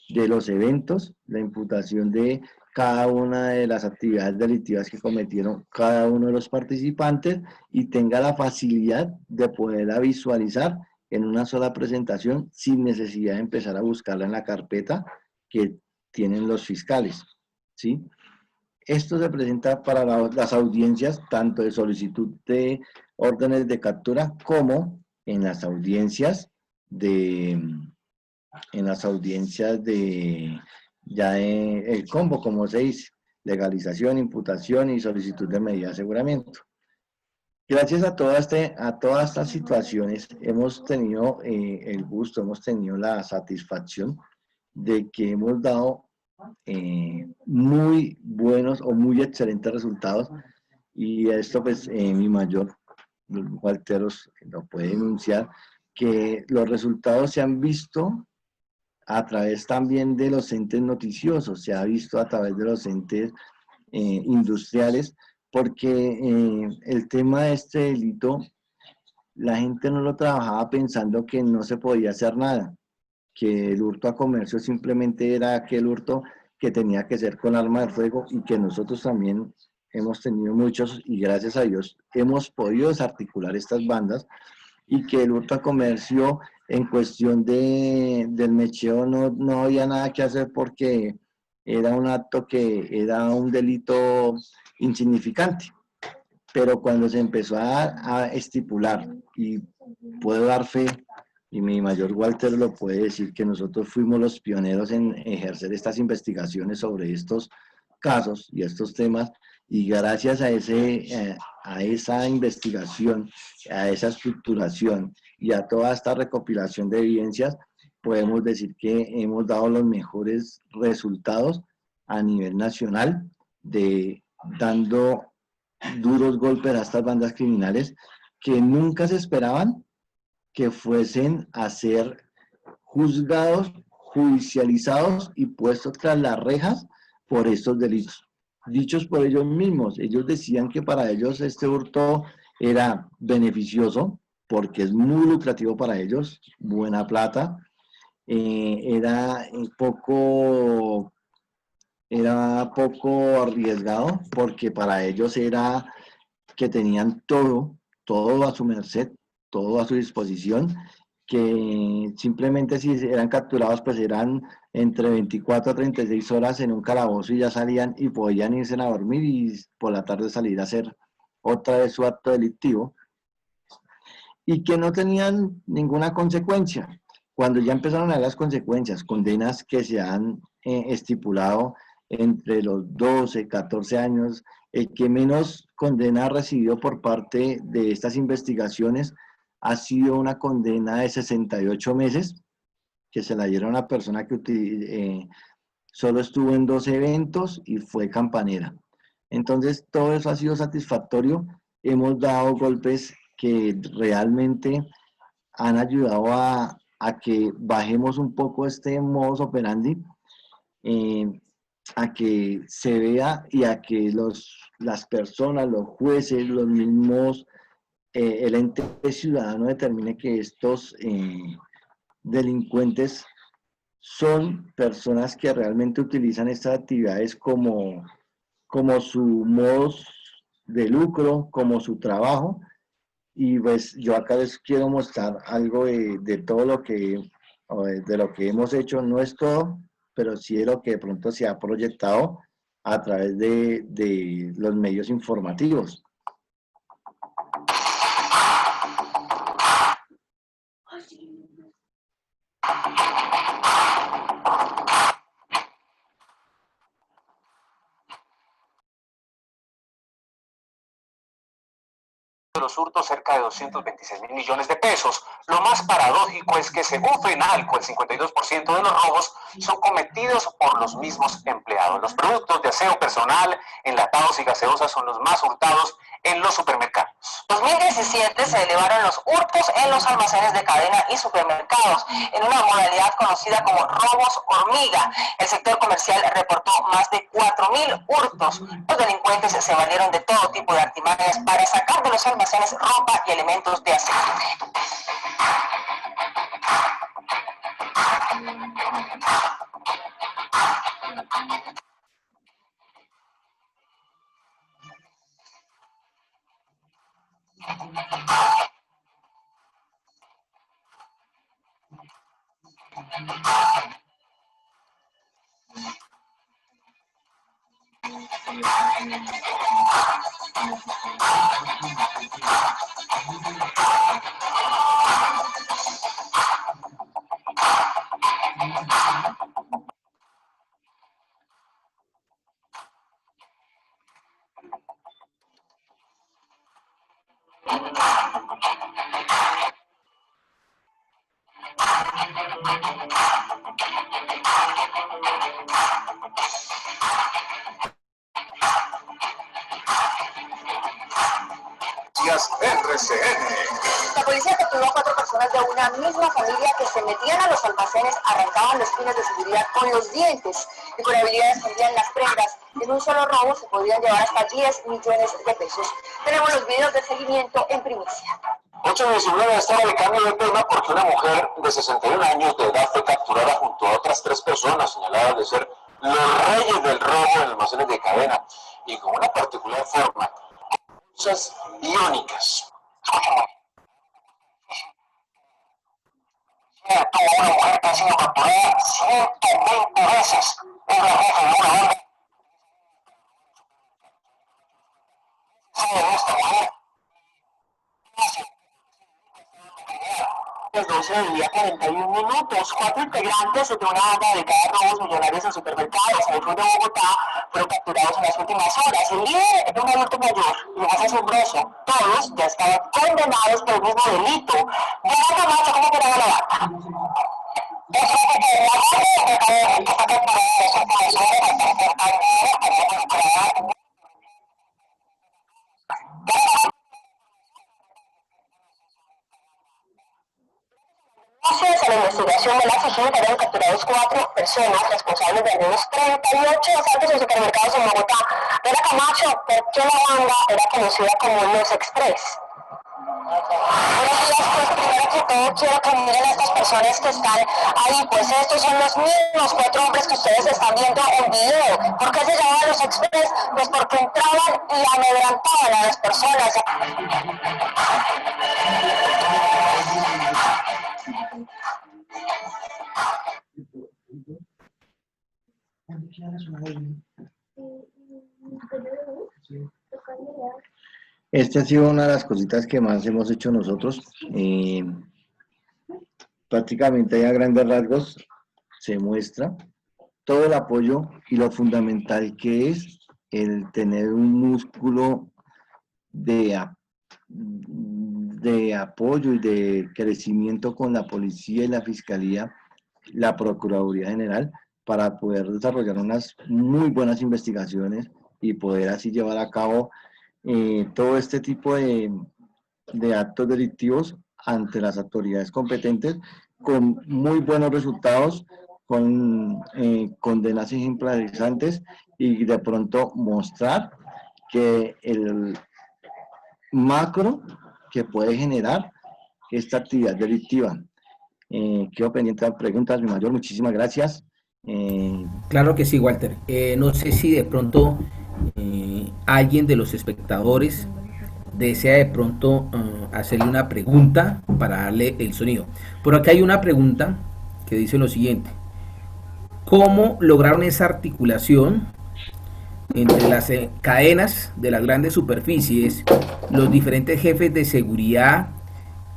de los eventos, la imputación de cada una de las actividades delictivas que cometieron cada uno de los participantes y tenga la facilidad de poderla visualizar en una sola presentación sin necesidad de empezar a buscarla en la carpeta que tienen los fiscales, ¿sí? Esto se presenta para las audiencias tanto de solicitud de órdenes de captura como en las audiencias de ya el combo, como se dice, legalización, imputación y solicitud de medida de aseguramiento. Gracias a todas estas situaciones hemos tenido el gusto, hemos tenido la satisfacción de que hemos dado muy buenos o muy excelentes resultados y esto pues mi mayor Walteros lo puede denunciar que los resultados se han visto a través también de los entes noticiosos, se ha visto a través de los entes industriales, porque el tema de este delito, la gente no lo trabajaba pensando que no se podía hacer nada, que el hurto a comercio simplemente era aquel hurto que tenía que ser con arma de fuego y que nosotros también hemos tenido muchos y gracias a Dios hemos podido desarticular estas bandas y que el hurto a comercio en cuestión del mecheo no había nada que hacer porque era un acto que era un delito insignificante. Pero cuando se empezó a estipular, y puedo dar fe, y mi mayor Walter lo puede decir, que nosotros fuimos los pioneros en ejercer estas investigaciones sobre estos casos y estos temas, y gracias a esa investigación, a esa estructuración y a toda esta recopilación de evidencias, podemos decir que hemos dado los mejores resultados a nivel nacional, dando duros golpes a estas bandas criminales que nunca se esperaban que fuesen a ser juzgados, judicializados y puestos tras las rejas por estos delitos. Dichos por ellos mismos, ellos decían que para ellos este hurto era beneficioso porque es muy lucrativo para ellos, buena plata, era poco arriesgado porque para ellos era que tenían todo a su merced, todo a su disposición, que simplemente si eran capturados pues eran entre 24 a 36 horas en un calabozo y ya salían y podían irse a dormir y por la tarde salir a hacer otra vez su acto delictivo y que no tenían ninguna consecuencia. Cuando ya empezaron a ver las consecuencias, condenas que se han estipulado entre los 12, 14 años, el que menos condena ha recibido por parte de estas investigaciones ha sido una condena de 68 meses, que se la dieron a una persona que solo estuvo en 2 eventos y fue campanera. Entonces, todo eso ha sido satisfactorio. Hemos dado golpes que realmente han ayudado a que bajemos un poco este modus operandi, a que se vea y a que las personas, los jueces, los mismos, el ente ciudadano determine que estos delincuentes son personas que realmente utilizan estas actividades como su modus de lucro como su trabajo. Y pues yo acá les quiero mostrar algo de todo lo que, de lo que hemos hecho. No es todo, pero sí de lo que de pronto se ha proyectado a través de los medios informativos. De los hurtos cerca de 226.000 millones de pesos. Lo más paradójico es que según FENALCO, el 52% de los robos son cometidos por los mismos empleados. Los productos de aseo personal, enlatados y gaseosas son los más hurtados en los supermercados. En 2017 se elevaron los hurtos en los almacenes de cadena y supermercados en una modalidad conocida como robos hormiga. El sector comercial reportó más de 4.000 hurtos. Los delincuentes se valieron de todo tipo de artimañas para sacar de los almacenes ropa y elementos de aseo. La policía capturó a 4 personas de una misma familia que se metían a los almacenes, arrancaban los pines de seguridad con los dientes y con habilidad escondían las prendas. En un solo robo se podían llevar hasta 10 millones de pesos. Tenemos los videos de seguimiento en primicia. 8:19 estaba de cambio de tema porque una mujer de 61 años de edad fue capturada junto a otras 3 personas señaladas de ser los reyes del robo en almacenes de cadena y con una particular forma, bolsas iónicas. Tuvo una mujer que ha sido capturada 120 veces. Es la jefa de una banda. Esta mujer. Las 12 del día 41 minutos, 4 integrantes de una banda dedicada a robos millonarios en supermercados en el sur de Bogotá fueron capturados en las últimas horas. El líder era un adulto mayor, y lo más asombroso, todos ya estaban condenados por el mismo delito. Vean la marcha cómo quedaba la banda. Gracias a la investigación de la FIJIN fueron capturados 4 personas responsables de al menos 38 asaltos en supermercados en Bogotá. Vera Camacho, ¿por qué la banda era conocida como Los Express? Buenos días, pues primero que todo quiero que miren a estas personas que están ahí, pues estos son los mismos 4 hombres que ustedes están viendo en video. ¿Por qué se llamaban Los Express? Pues porque entraban y amedrantaban a las personas. Esta ha sido una de las cositas que más hemos hecho nosotros. Prácticamente a grandes rasgos se muestra todo el apoyo y lo fundamental que es el tener un músculo de apoyo y de crecimiento con la policía y la fiscalía, la Procuraduría General, para poder desarrollar unas muy buenas investigaciones y poder así llevar a cabo todo este tipo de actos delictivos ante las autoridades competentes con muy buenos resultados, con condenas ejemplarizantes y de pronto mostrar que el macro que puede generar esta actividad delictiva. Quedo pendiente de preguntas, mi mayor, muchísimas gracias. Claro que sí, Walter. No sé si de pronto alguien de los espectadores desea de pronto hacerle una pregunta para darle el sonido. Por acá hay una pregunta que dice lo siguiente: ¿cómo lograron esa articulación entre las cadenas de las grandes superficies, los diferentes jefes de seguridad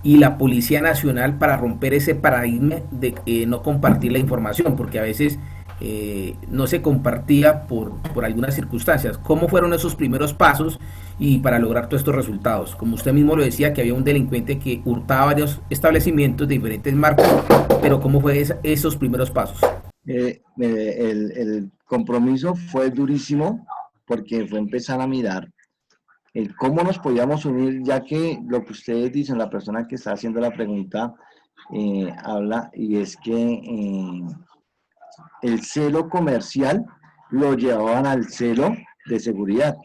y la Policía Nacional para romper ese paradigma de no compartir la información? Porque a veces no se compartía por algunas circunstancias. ¿Cómo fueron esos primeros pasos y para lograr todos estos resultados? Como usted mismo lo decía, que había un delincuente que hurtaba varios establecimientos de diferentes marcas, pero ¿cómo fue esos primeros pasos? El compromiso fue durísimo porque fue empezar a mirar el cómo nos podíamos unir, ya que lo que ustedes dicen, la persona que está haciendo la pregunta habla, y es que el celo comercial lo llevaban al celo de seguridad.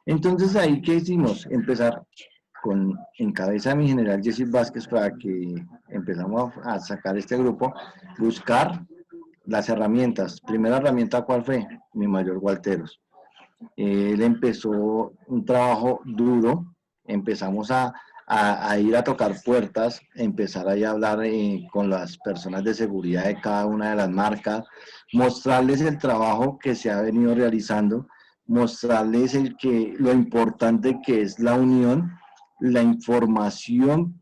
Entonces ahí, ¿qué hicimos? Empezar en cabeza de mi general Jesse Vázquez, para que empezamos a sacar este grupo, buscar las herramientas. Primera herramienta, ¿cuál fue? Mi mayor Gualteros. Él empezó un trabajo duro, empezamos a ir a tocar puertas, empezar a hablar con las personas de seguridad de cada una de las marcas, mostrarles el trabajo que se ha venido realizando, mostrarles lo importante que es la unión, la información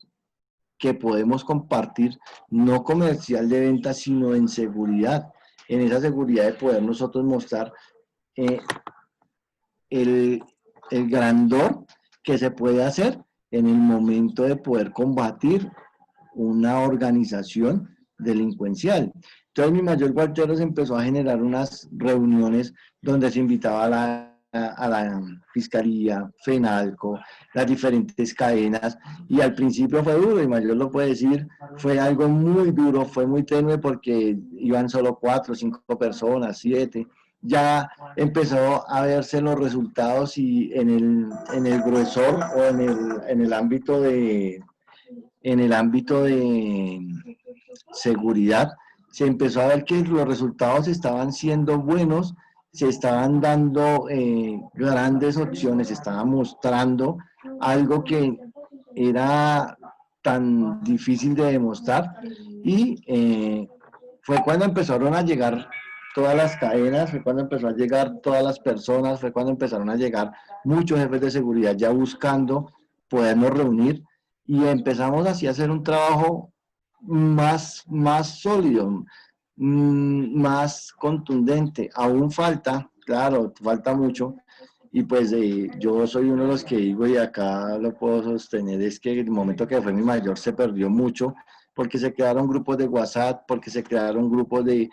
que podemos compartir, no comercial de venta, sino en seguridad, en esa seguridad de poder nosotros mostrar eh, el, el grandor que se puede hacer en el momento de poder combatir una organización delincuencial. Entonces mi mayor Gualteros empezó a generar unas reuniones donde se invitaba a la Fiscalía, FENALCO, las diferentes cadenas, y al principio fue duro, y mayor lo puede decir, fue algo muy duro, fue muy tenue porque iban solo 4 o 5 personas, 7. Ya empezó a verse los resultados, y en el gruesor o en el ámbito de seguridad, se empezó a ver que los resultados estaban siendo buenos, se estaban dando grandes opciones, se estaba mostrando algo que era tan difícil de demostrar, y fue cuando empezaron a llegar todas las cadenas, fue cuando empezó a llegar todas las personas, fue cuando empezaron a llegar muchos jefes de seguridad ya buscando podernos reunir, y empezamos así a hacer un trabajo más sólido, más contundente. Aún falta, claro, falta mucho, y pues yo soy uno de los que digo, y acá lo puedo sostener, es que el momento que fue mi mayor se perdió mucho, porque se crearon grupos de WhatsApp, porque se crearon grupos de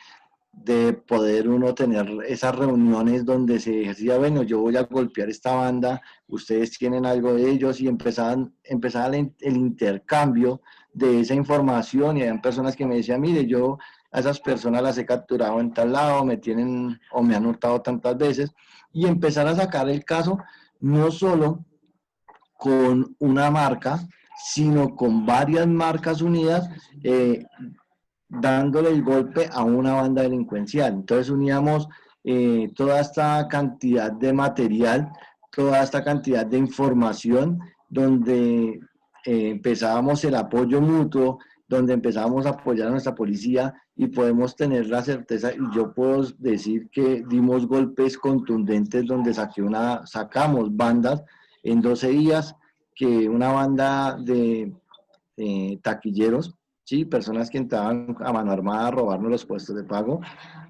poder uno tener esas reuniones donde se decía, bueno, yo voy a golpear esta banda, ustedes tienen algo de ellos, y empezaba el intercambio de esa información, y había personas que me decían, mire, yo a esas personas las he capturado en tal lado, me tienen o me han hurtado tantas veces, y empezar a sacar el caso no solo con una marca, sino con varias marcas unidas, dándole el golpe a una banda delincuencial. Entonces uníamos toda esta cantidad de material, toda esta cantidad de información, donde empezábamos el apoyo mutuo, donde empezábamos a apoyar a nuestra policía, y podemos tener la certeza, y yo puedo decir que dimos golpes contundentes donde sacamos bandas en 12 días, que una banda de taquilleros, ¿sí? Personas que entraban a mano armada a robarnos los puestos de pago,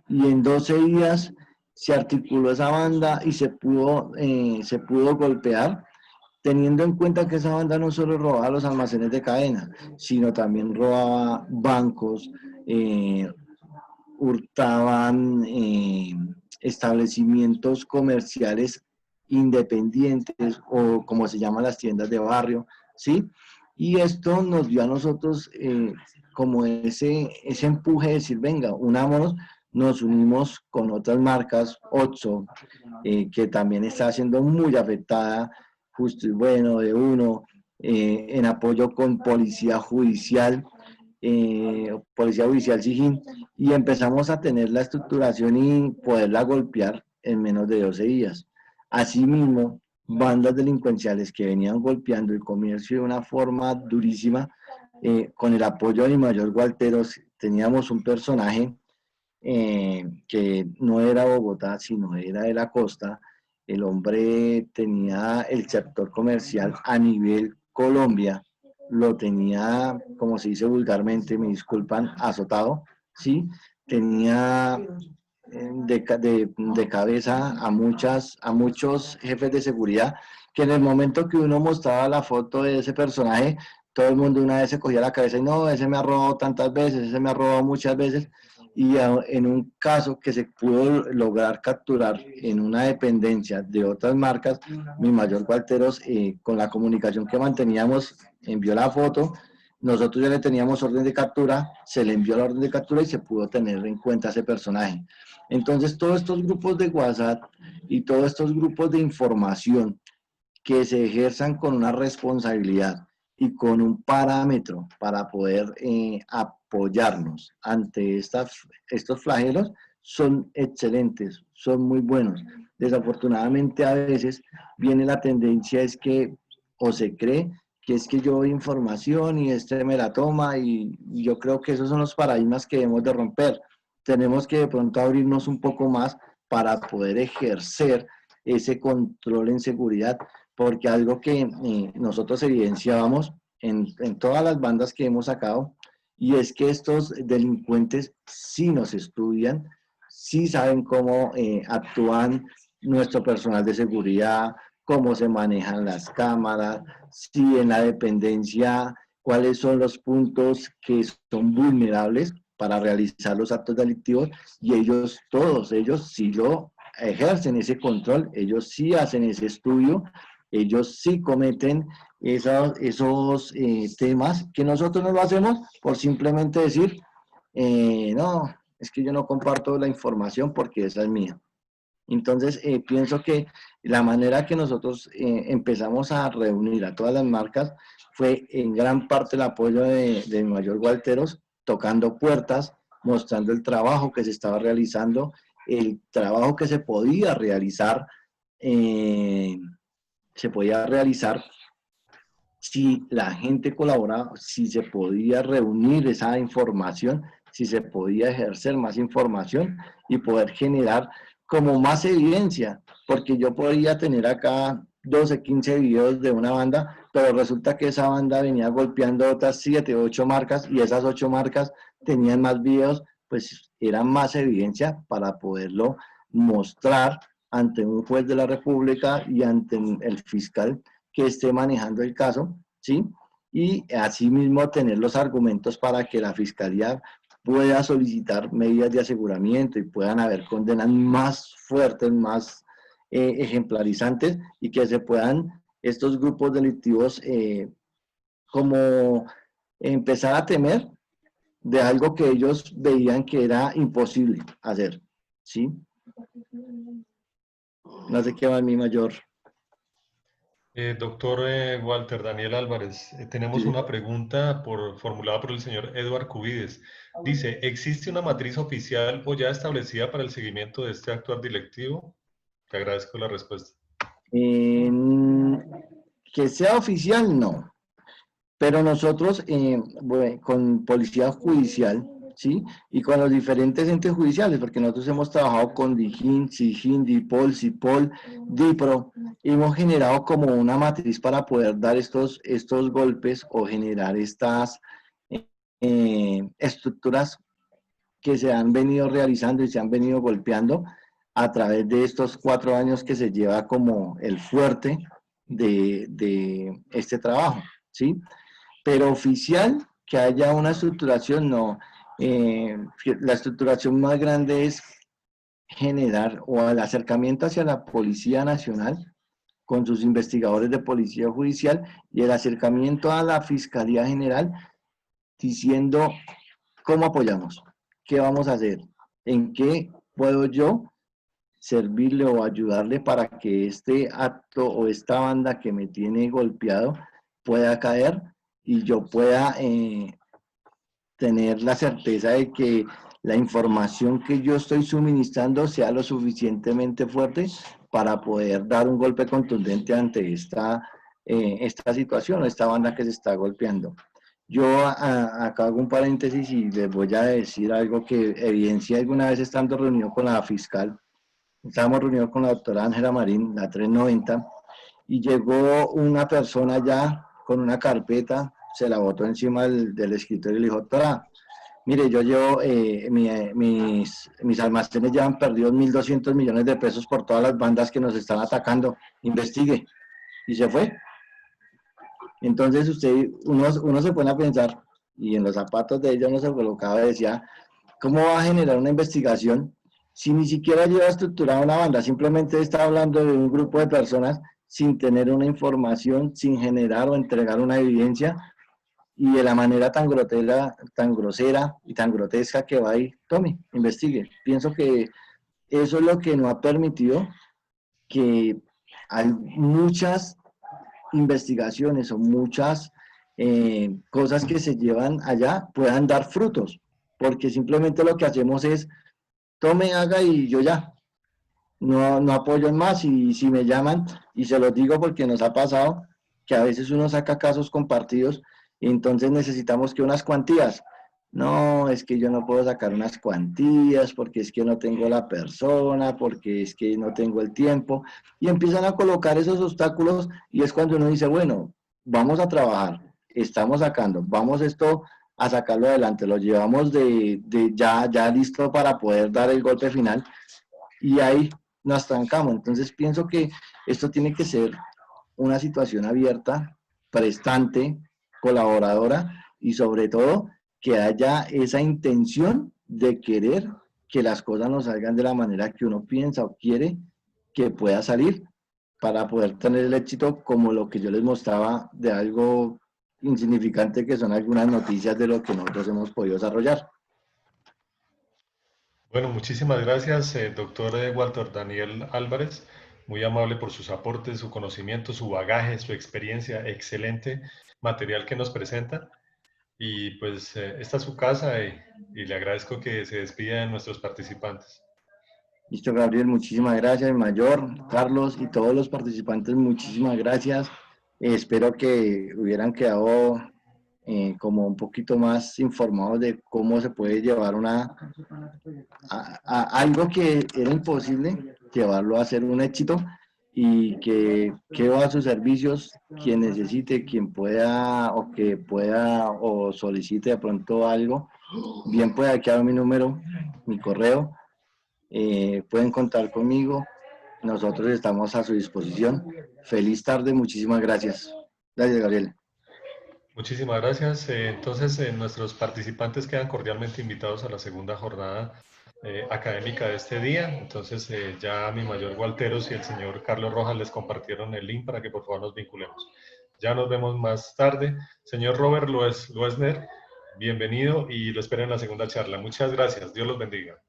y en 12 días se articuló esa banda y se pudo golpear, teniendo en cuenta que esa banda no solo robaba los almacenes de cadena, sino también robaba bancos, hurtaban establecimientos comerciales independientes, o como se llaman las tiendas de barrio, ¿sí? Y esto nos dio a nosotros como ese empuje de decir, venga, unámonos, nos unimos con otras marcas, Oxxo, que también está siendo muy afectada, Justo y Bueno, de Uno, en apoyo con Policía Judicial Sijín, y empezamos a tener la estructuración y poderla golpear en menos de 12 días. Asimismo, bandas delincuenciales que venían golpeando el comercio de una forma durísima, con el apoyo de mi mayor Gualteros, teníamos un personaje que no era Bogotá, sino era de la costa. El hombre tenía el sector comercial a nivel Colombia, lo tenía, como se dice vulgarmente, me disculpan, azotado, ¿sí? Tenía de cabeza a muchos jefes de seguridad, que en el momento que uno mostraba la foto de ese personaje, todo el mundo una vez se cogía la cabeza y no, ese me ha robado tantas veces, ese me ha robado muchas veces, y en un caso que se pudo lograr capturar en una dependencia de otras marcas, mi mayor Gualteros, con la comunicación que manteníamos, envió la foto, nosotros ya le teníamos orden de captura, se le envió la orden de captura y se pudo tener en cuenta ese personaje. Entonces, todos estos grupos de WhatsApp y todos estos grupos de información que se ejerzan con una responsabilidad y con un parámetro para poder apoyarnos ante estos flagelos son excelentes, son muy buenos. Desafortunadamente a veces viene la tendencia es que o se cree que es que yo doy información y este me la toma y yo creo que esos son los paradigmas que debemos de romper. Tenemos que de pronto abrirnos un poco más para poder ejercer ese control en seguridad, porque algo que nosotros evidenciábamos en todas las bandas que hemos sacado, y es que estos delincuentes sí nos estudian, sí saben cómo actúan nuestro personal de seguridad, cómo se manejan las cámaras, si en la dependencia, cuáles son los puntos que son vulnerables para realizar los actos delictivos, y ellos, todos ellos, sí lo ejercen ese control, ellos sí hacen ese estudio, ellos sí cometen esos temas que nosotros no lo hacemos por simplemente decir, no, es que yo no comparto la información porque esa es mía. Entonces, pienso que la manera que nosotros empezamos a reunir a todas las marcas fue en gran parte el apoyo de Mayor Gualteros, tocando puertas, mostrando el trabajo que se estaba realizando, el trabajo que eh, se podía realizar si la gente colaboraba, si se podía reunir esa información, si se podía ejercer más información y poder generar como más evidencia, porque yo podría tener acá 12, 15 videos de una banda, pero resulta que esa banda venía golpeando otras 7, 8 marcas y esas 8 marcas tenían más videos, pues era más evidencia para poderlo mostrar ante un juez de la República y ante el fiscal que esté manejando el caso, ¿sí? Y asimismo tener los argumentos para que la Fiscalía pueda solicitar medidas de aseguramiento y puedan haber condenas más fuertes, más ejemplarizantes y que se puedan estos grupos delictivos como empezar a temer de algo que ellos veían que era imposible hacer, ¿sí? No sé qué va mi mayor. Doctor Walter Daniel Álvarez, tenemos Sí. una pregunta formulada por el señor Eduard Cubides. Dice, ¿existe una matriz oficial o ya establecida para el seguimiento de este actuar delictivo? Te agradezco la respuesta. Que sea oficial, no. Pero nosotros, bueno, con Policía Judicial, ¿sí? Y con los diferentes entes judiciales, porque nosotros hemos trabajado con DIJÍN, SIJÍN, DIPOL, CIPOL, DIPRO, hemos generado como una matriz para poder dar estos golpes o generar estas estructuras que se han venido realizando y se han venido golpeando a través de estos 4 años que se lleva como el fuerte de este trabajo, ¿sí? Pero oficial, que haya una estructuración, no. La estructuración más grande es generar o el acercamiento hacia la Policía Nacional con sus investigadores de Policía Judicial y el acercamiento a la Fiscalía General diciendo cómo apoyamos, qué vamos a hacer, en qué puedo yo servirle o ayudarle para que este acto o esta banda que me tiene golpeado pueda caer y yo pueda tener la certeza de que la información que yo estoy suministrando sea lo suficientemente fuerte para poder dar un golpe contundente ante esta situación, esta banda que se está golpeando. Yo acá hago un paréntesis y les voy a decir algo que evidencié alguna vez estando reunido con la fiscal. Estábamos reunidos con la doctora Ángela Marín, la 390, y llegó una persona ya con una carpeta, se la botó encima del escritorio y le dijo, doctora, mire, yo llevo, mis almacenes ya han perdido 1.200 millones de pesos por todas las bandas que nos están atacando, investigue. Y se fue. Entonces uno se pone a pensar, y en los zapatos de ella uno se colocaba y decía, ¿cómo va a generar una investigación si ni siquiera lleva estructurada una banda? Simplemente está hablando de un grupo de personas sin tener una información, sin generar o entregar una evidencia, y de la manera tan grosera y tan grotesca que va ahí, tome, investigue. Pienso que eso es lo que no ha permitido que hay muchas investigaciones o muchas cosas que se llevan allá puedan dar frutos, porque simplemente lo que hacemos es tome, haga y yo ya no apoyo en más, y si me llaman, y se los digo porque nos ha pasado que a veces uno saca casos compartidos y entonces necesitamos que unas cuantías. No, es que yo no puedo sacar unas cuantías porque es que no tengo la persona, porque es que no tengo el tiempo. Y empiezan a colocar esos obstáculos y es cuando uno dice, bueno, vamos a trabajar, estamos sacando, vamos esto a sacarlo adelante, lo llevamos ya listo para poder dar el golpe final y ahí nos estancamos. Entonces pienso que esto tiene que ser una situación abierta, prestante, colaboradora y sobre todo que haya esa intención de querer que las cosas nos salgan de la manera que uno piensa o quiere que pueda salir para poder tener el éxito como lo que yo les mostraba de algo insignificante que son algunas noticias de lo que nosotros hemos podido desarrollar. Bueno, muchísimas gracias, doctor Walter Daniel Álvarez. Muy amable por sus aportes, su conocimiento, su bagaje, su experiencia. Excelente material que nos presenta. Y pues esta es su casa y le agradezco que se despida de nuestros participantes. Listo, Gabriel, muchísimas gracias, Mayor, Carlos y todos los participantes, muchísimas gracias. Espero que hubieran quedado como un poquito más informados de cómo se puede llevar algo que era imposible, llevarlo a ser un éxito, y que quedo a sus servicios quien necesite, quien pueda o solicite de pronto algo, bien pueda quedar mi número, mi correo, pueden contar conmigo, nosotros estamos a su disposición. Feliz tarde, muchísimas gracias. Gracias, Gabriel. Muchísimas gracias. Entonces, nuestros participantes quedan cordialmente invitados a la segunda jornada académica de este día. Entonces, ya mi mayor Gualteros y el señor Carlos Rojas les compartieron el link para que por favor nos vinculemos. Ya nos vemos más tarde. Señor Robert Loesner, bienvenido y lo espero en la segunda charla. Muchas gracias. Dios los bendiga.